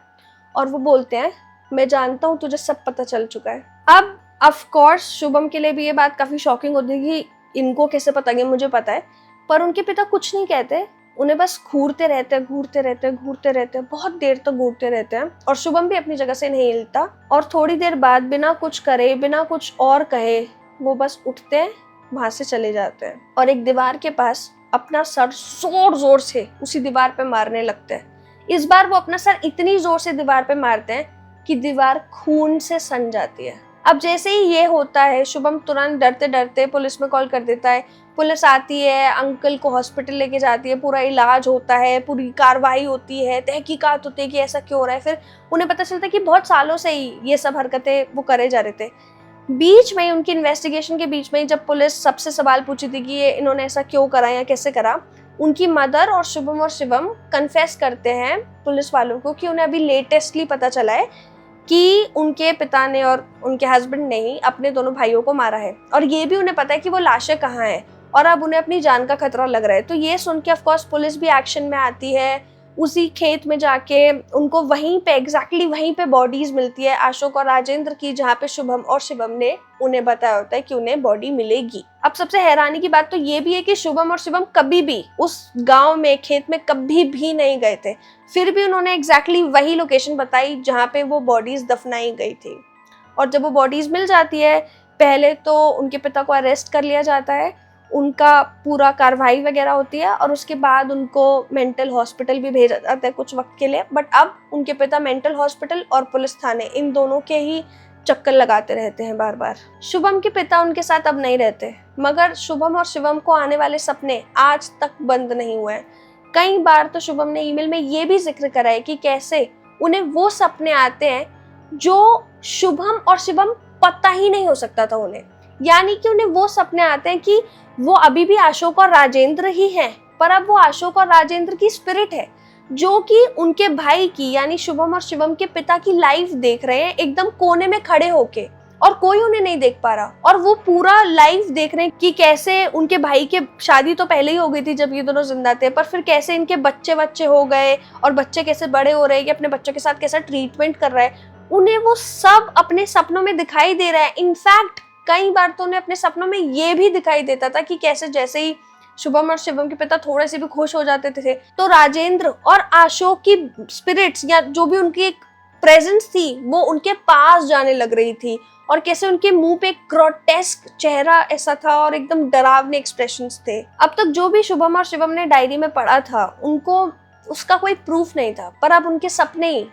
और वो बोलते हैं मैं जानता हूँ तुझे सब पता चल चुका है। अब ऑफ कोर्स शुभम के लिए भी ये बात काफी शॉकिंग होती है कि इनको कैसे पता गया, मुझे पता है, पर उनके पिता कुछ नहीं कहते, उन्हें बस घूरते रहते, बहुत देर तक घूरते रहते हैं। और शुभम भी अपनी जगह से नहीं हिलता और थोड़ी देर बाद बिना कुछ करे, बिना कुछ और कहे, वो बस उठते हैं, वहां से चले जाते हैं और एक दीवार के पास अपना सर जोर जोर से उसी दीवार पे मारने लगते हैं। इस बार वो अपना सर इतनी जोर से दीवार पे मारते हैं कि दीवार खून से सन जाती है। अब जैसे ही ये होता है, शुभम तुरंत डरते डरते पुलिस में कॉल कर देता है। पुलिस आती है, अंकल को हॉस्पिटल लेके जाती है, पूरा इलाज होता है, पूरी कार्रवाई होती है, तहकीकात होती है कि ऐसा क्यों हो रहा है। फिर उन्हें पता चलता है कि बहुत सालों से ही ये सब हरकतें वो करे जा रहे थे। बीच में उनकी इन्वेस्टिगेशन के बीच में जब पुलिस सबसे सवाल पूछी थी कि ये इन्होंने ऐसा क्यों करा या कैसे करा, उनकी मदर और शिवम कन्फेस करते हैं पुलिस वालों को कि उन्हें अभी लेटेस्टली पता चला है कि उनके पिता ने और उनके हस्बैंड ने ही अपने दोनों भाइयों को मारा है और ये भी उन्हें पता है कि वो लाशें कहाँ हैं और अब उन्हें अपनी जान का खतरा लग रहा है। तो ये सुन के ऑफकोर्स पुलिस भी एक्शन में आती है। उसी खेत में जाके उनको वहीं पे एग्जैक्टली वहीं पे बॉडीज मिलती है अशोक और राजेंद्र की, जहाँ पे शुभम और शिवम ने उन्हें बताया होता है कि उन्हें बॉडी मिलेगी। अब सबसे हैरानी की बात तो ये भी है कि शुभम और शिवम कभी भी उस गांव में, खेत में कभी भी नहीं गए थे, फिर भी उन्होंने एग्जैक्टली वही लोकेशन बताई जहाँ पे वो बॉडीज दफनाई गई थी। और जब वो बॉडीज मिल जाती है, पहले तो उनके पिता को अरेस्ट कर लिया जाता है, उनका पूरा कार्रवाई वगैरह होती है और उसके बाद उनको मेंटल हॉस्पिटल भी भेजा जाता है कुछ वक्त के लिए। बट अब उनके पिता मेंटल हॉस्पिटल और पुलिस थाने, इन दोनों के ही चक्कर लगाते रहते हैं बार बार। शुभम के पिता उनके साथ अब नहीं रहते, मगर शुभम और शिवम को आने वाले सपने आज तक बंद नहीं हुए हैं। कई बार तो शुभम ने ईमेल में ये भी जिक्र करा है कि कैसे उन्हें वो सपने आते हैं जो शुभम और शिवम पता ही नहीं हो सकता था उन्हें। यानी कि उन्हें वो सपने आते हैं कि वो अभी भी अशोक और राजेंद्र ही हैं, पर अब वो अशोक और राजेंद्र की स्पिरिट है जो कि उनके भाई की, यानी शुभम और शिवम के पिता की लाइफ देख रहे हैं एकदम कोने में खड़े होके, और कोई उन्हें नहीं देख पा रहा। और वो पूरा लाइफ देख रहे हैं कि कैसे उनके भाई के शादी तो पहले ही हो गई थी जब ये दोनों जिंदा थे, पर फिर कैसे इनके बच्चे हो गए और बच्चे कैसे बड़े हो रहे हैं, कि अपने बच्चों के साथ कैसा ट्रीटमेंट कर रहा है, उन्हें वो सब अपने सपनों में दिखाई दे रहा है। इनफैक्ट कई बार तो उन्हें अपने सपनों में ये भी दिखाई देता था कि कैसे जैसे ही शुभम और शिवम के पिता थोड़े से भी खुश हो जाते थे तो राजेंद्र और अशोक की स्पिरिट्स या जो भी उनकी एक प्रेजेंस थी वो उनके पास जाने लग रही थी, और कैसे उनके मुंह पे ग्रोटेस्क चेहरा ऐसा था और एकदम डरावने एक्सप्रेशंस थे। अब तक जो भी शुभम और शिवम ने डायरी में पढ़ा था उनको उसका कोई प्रूफ नहीं था, पर अब उनके सपने ही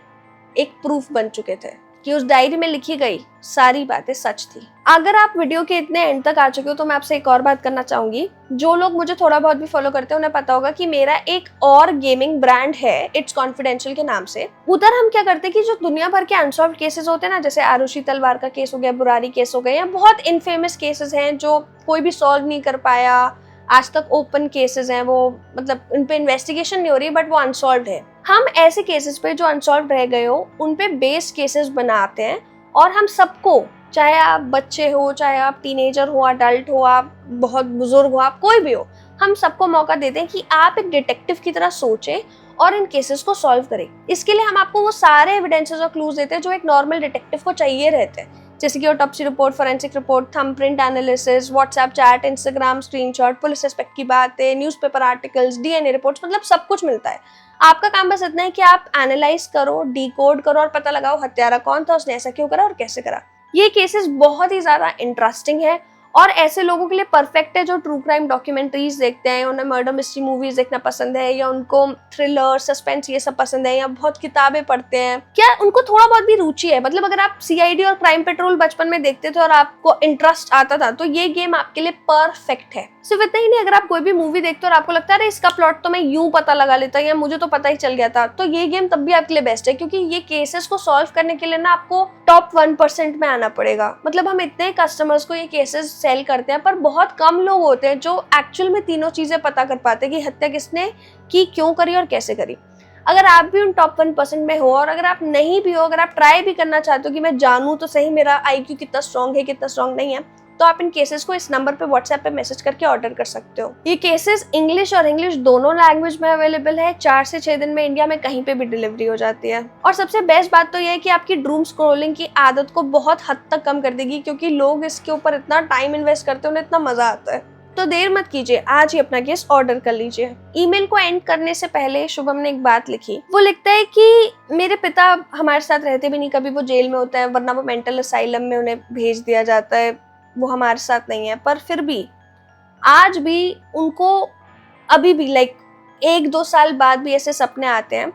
एक प्रूफ बन चुके थे कि उस डायरी में लिखी गई सारी बातें सच थी। अगर आप वीडियो के इतने एंड तक आ चुके हो तो मैं आपसे एक और बात करना चाहूंगी। जो लोग मुझे थोड़ा बहुत भी फॉलो करते हैं उन्हें पता होगा कि मेरा एक और गेमिंग ब्रांड है इट्स कॉन्फिडेंशियल के नाम से। उधर हम क्या करते हैं कि जो दुनिया भर के अनसॉल्व केसेस होते हैं ना, जैसे आरुषि तलवार का केस हो गया, बुरारी केस हो गया, या बहुत इनफेमस केसेस हैं जो कोई भी सॉल्व नहीं कर पाया, आज तक ओपन केसेस हैं, वो मतलब उन पे इन्वेस्टिगेशन नहीं हो रही बट वो अनसॉल्व है, हम ऐसे केसेस पे जो अनसॉल्व रह गए हो उन पे बेस्ड केसेस बनाते हैं और हम सबको, चाहे आप बच्चे हो, चाहे आप टीनेजर हो, अडल्ट हो, आप बहुत बुजुर्ग हो, आप कोई भी हो, हम सबको मौका देते हैं कि आप एक डिटेक्टिव की तरह सोचें और इन केसेस को सॉल्व करें। इसके लिए हम आपको वो सारे एविडेंसेस और क्लूज देते हैं जो एक नॉर्मल डिटेक्टिव को चाहिए रहते हैं, जैसे कि autopsy report, forensic report, thumbprint analysis, WhatsApp chat, Instagram screenshot, police suspect की बातें, न्यूज़पेपर आर्टिकल्स, डीएनए रिपोर्ट्स, मतलब सब कुछ मिलता है। आपका काम बस इतना है कि आप एनालाइज करो, डिकोड करो और पता लगाओ हत्यारा कौन था, उसने ऐसा क्यों करा और कैसे करा। ये केसेस बहुत ही ज्यादा इंटरेस्टिंग है और ऐसे लोगों के लिए परफेक्ट है जो ट्रू क्राइम डॉक्यूमेंट्रीज देखते हैं, उन्हें मर्डर मिस्ट्री मूवीज देखना पसंद है, या उनको थ्रिलर, सस्पेंस ये सब पसंद है, या बहुत किताबें पढ़ते हैं, क्या उनको थोड़ा बहुत भी रुचि है, मतलब अगर आप सीआईडी और क्राइम पेट्रोल बचपन में देखते थे और आपको इंटरेस्ट आता था तो ये गेम आपके लिए परफेक्ट है। सिर्फ इतना ही नहीं, अगर आप कोई भी मूवी देखते हो और आपको लगता है इसका प्लॉट तो मैं यूं पता लगा लेता या मुझे तो पता ही चल गया था, तो ये गेम तब भी आपके लिए बेस्ट है, क्योंकि ये केसेस को सॉल्व करने के लिए ना आपको टॉप 1% में आना पड़ेगा। मतलब हम इतने कस्टमर्स को ये केसेस सेल करते हैं पर बहुत कम लोग होते हैं जो एक्चुअल में तीनों चीजें पता कर पाते हैं कि हत्या किसने की, क्यों करी और कैसे करी। अगर आप भी उन टॉप 1% में हो और अगर आप नहीं भी हो, अगर आप ट्राई भी करना चाहते हो कि मैं जानूं तो सही मेरा आईक्यू कितना स्ट्रांग है कितना स्ट्रांग नहीं है, तो आप इन केसेस को इस नंबर पे व्हाट्सएप पे मैसेज करके ऑर्डर कर सकते हो। ये केसेस इंग्लिश और इंग्लिश दोनों लैंग्वेज में अवेलेबल है। 4 से 6 दिन में इंडिया में कहीं पे भी डिलीवरी हो जाती है। और सबसे बेस्ट बात तो ये है कि आपकी डूम स्क्रॉलिंग की आदत को बहुत हद तक कम कर देगी, क्योंकि लोग इसके ऊपर इतना टाइम इन्वेस्ट करते हैं, उन्हें इतना मजा आता है। तो देर मत कीजिए, आज ही अपना केस ऑर्डर कर लीजिए। ईमेल को एंड करने से पहले शुभम ने एक बात लिखी। वो लिखता है कि मेरे पिता हमारे साथ रहते भी नहीं, कभी वो जेल में होता है, वरना वो मेंटल असाइलम में उन्हें भेज दिया जाता है, वो हमारे साथ नहीं है। पर फिर भी आज भी उनको अभी भी 1-2 साल बाद भी ऐसे सपने आते हैं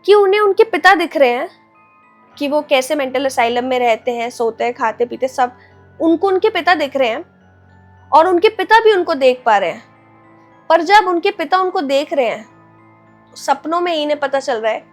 कि उन्हें उनके पिता दिख रहे हैं, कि वो कैसे मेंटल असाइलम में रहते हैं, सोते हैं, खाते पीते, सब उनको उनके पिता दिख रहे हैं और उनके पिता भी उनको देख पा रहे हैं। पर जब उनके पिता उनको देख रहे हैं तो सपनों में ही इन्हें पता चल रहा है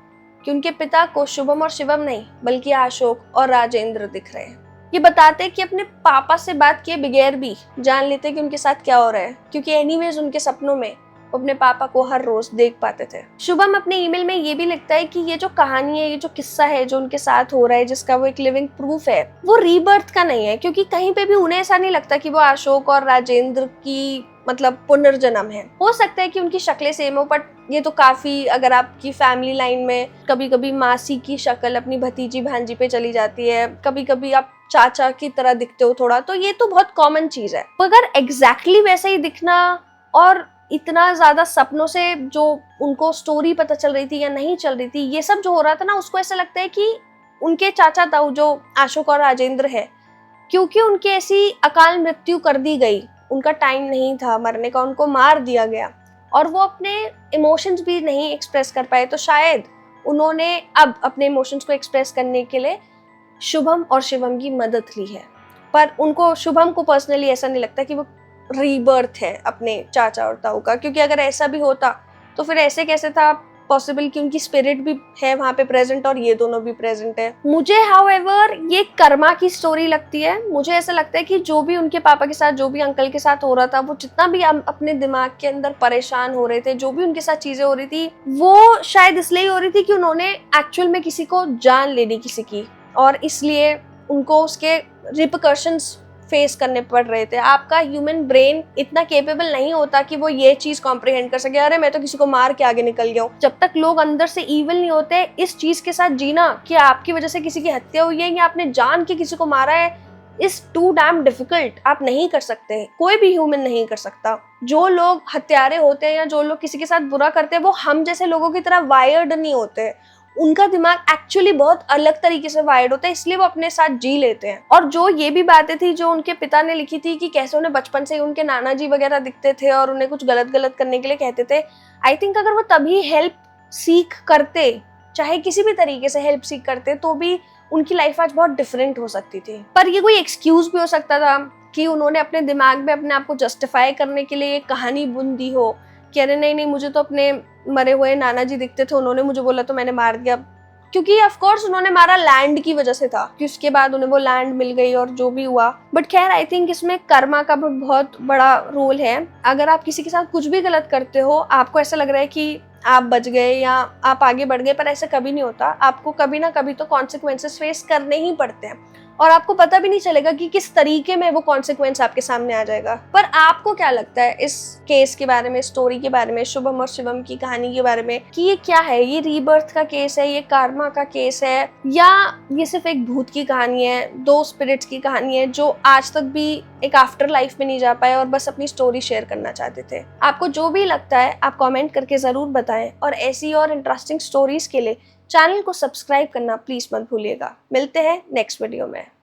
कि उनके पिता को शुभम और शिवम नहीं बल्कि अशोक और राजेंद्र दिख रहे हैं। ये बताते हैं कि अपने पापा से बात किए बगैर भी जान लेते हैं कि उनके साथ क्या हो रहा है, क्योंकि एनीवेज उनके सपनों में वो अपने पापा को हर रोज देख पाते थे। शुभम अपने ईमेल में ये भी लिखता है कि ये जो कहानी है, ये जो किस्सा है जो उनके साथ हो रहा है, जिसका वो एक लिविंग प्रूफ है, वो रीबर्थ का नहीं है, क्योंकि कहीं पे भी उन्हें ऐसा नहीं लगता कि वो अशोक और राजेंद्र की मतलब पुनर्जन्म है। हो सकता है कि उनकी शक्लें सेम हो, बट ये तो काफी, अगर आपकी फैमिली लाइन में कभी कभी मासी की शक्ल अपनी भतीजी भांजी पे चली जाती है, कभी कभी आप चाचा की तरह दिखते हो थोड़ा, तो ये तो बहुत कॉमन चीज है। अगर एग्जैक्टली वैसा ही दिखना और इतना ज्यादा सपनों से जो उनको स्टोरी पता चल रही थी या नहीं चल रही थी, ये सब जो हो रहा था ना, उसको ऐसा लगता है कि उनके चाचा ताऊ जो अशोक और राजेंद्र है, क्योंकि उनकी ऐसी अकाल मृत्यु कर दी गई, उनका टाइम नहीं था मरने का, उनको मार दिया गया और वो अपने इमोशंस भी नहीं एक्सप्रेस कर पाए, तो शायद उन्होंने अब अपने इमोशंस को एक्सप्रेस करने के लिए शुभम और शिवम की मदद ली है। पर उनको, शुभम को पर्सनली ऐसा नहीं लगता कि वो रीबर्थ है अपने चाचा और ताऊ का, क्योंकि अगर ऐसा भी होता तो फिर ऐसे कैसे था पॉसिबल कि उनकी स्पिरिट भी है वहां पे प्रेजेंट और ये दोनों भी प्रेजेंट है। मुझे हाउएवर ये कर्मा की स्टोरी लगती है। मुझे ऐसा लगता है कि जो भी उनके पापा के साथ, जो भी अंकल के साथ हो रहा था, वो जितना भी अपने दिमाग के अंदर परेशान हो रहे थे, जो भी उनके साथ चीजें हो रही थी, वो शायद इसलिए हो रही थी कि उन्होंने एक्चुअल में किसी को जान ले ली किसी की, और इसलिए उनको उसके रिपरकशंस फेस करने पड़ रहे थे। आपका ह्यूमन ब्रेन इतना केपेबल नहीं होता कि वो ये चीज कॉम्प्रिहेंड कर सके, अरे मैं तो किसी को मार के आगे निकल गया हूँ। जब तक लोग अंदर से ईविल नहीं होते, इस चीज के साथ जीना कि आपकी वजह से किसी की हत्या हुई है या आपने जान के किसी को मारा है, इज टू डैम डिफिकल्ट। आप नहीं कर सकते, कोई भी ह्यूमन नहीं कर सकता। जो लोग हत्यारे होते हैं या जो लोग किसी के साथ बुरा करते हैं, वो हम जैसे लोगों की तरह वायर्ड नहीं होते। उनका दिमाग एक्चुअली बहुत अलग तरीके से वायर्ड होता है, इसलिए वो अपने साथ जी लेते हैं। और जो ये भी बातें थी जो उनके पिता ने लिखी थी कि कैसे उन्हें बचपन से ही उनके नाना जी वगैरह दिखते थे और उन्हें कुछ गलत गलत करने के लिए कहते थे, आई थिंक अगर वो तभी हेल्प सीख करते, चाहे किसी भी तरीके से हेल्प सीख करते, तो भी उनकी लाइफ आज बहुत डिफरेंट हो सकती थी। पर ये कोई एक्सक्यूज भी हो सकता था कि उन्होंने अपने दिमाग में अपने आप को जस्टिफाई करने के लिए कहानी बुन दी हो कि अरे नहीं, मुझे तो अपने मरे हुए नाना जी दिखते थे, उन्होंने मुझे बोला तो मैंने मार दिया। क्योंकि ऑफ कोर्स उन्होंने मारा लैंड की वजह से था, कि उसके बाद उन्हें वो लैंड मिल गई और जो भी हुआ। बट खैर, आई थिंक इसमें कर्मा का भी बहुत बड़ा रोल है। अगर आप किसी के साथ कुछ भी गलत करते हो, आपको ऐसा लग रहा है कि आप बच गए या आप आगे बढ़ गए, पर ऐसा कभी नहीं होता। आपको कभी ना कभी तो कॉन्सिक्वेंसेस फेस करने ही पड़ते हैं और आपको पता भी नहीं चलेगा कि किस तरीके में वो कॉन्सिक्वेंस आपके सामने आ जाएगा। पर आपको क्या लगता है इस केस के बारे में, स्टोरी के बारे में, शुभम और शिवम की कहानी के बारे में, कि ये क्या है? ये रीबर्थ का केस है, ये कार्मा का केस है, या ये सिर्फ एक भूत की कहानी है, 2 स्पिरिट्स की कहानी है जो आज तक भी एक आफ्टर लाइफ में नहीं जा पाए और बस अपनी स्टोरी शेयर करना चाहते थे? आपको जो भी लगता है आप कमेंट करके जरूर बताएं, और ऐसी और इंटरेस्टिंग स्टोरीज के लिए चैनल को सब्सक्राइब करना प्लीज मत भूलिएगा। मिलते हैं नेक्स्ट वीडियो में।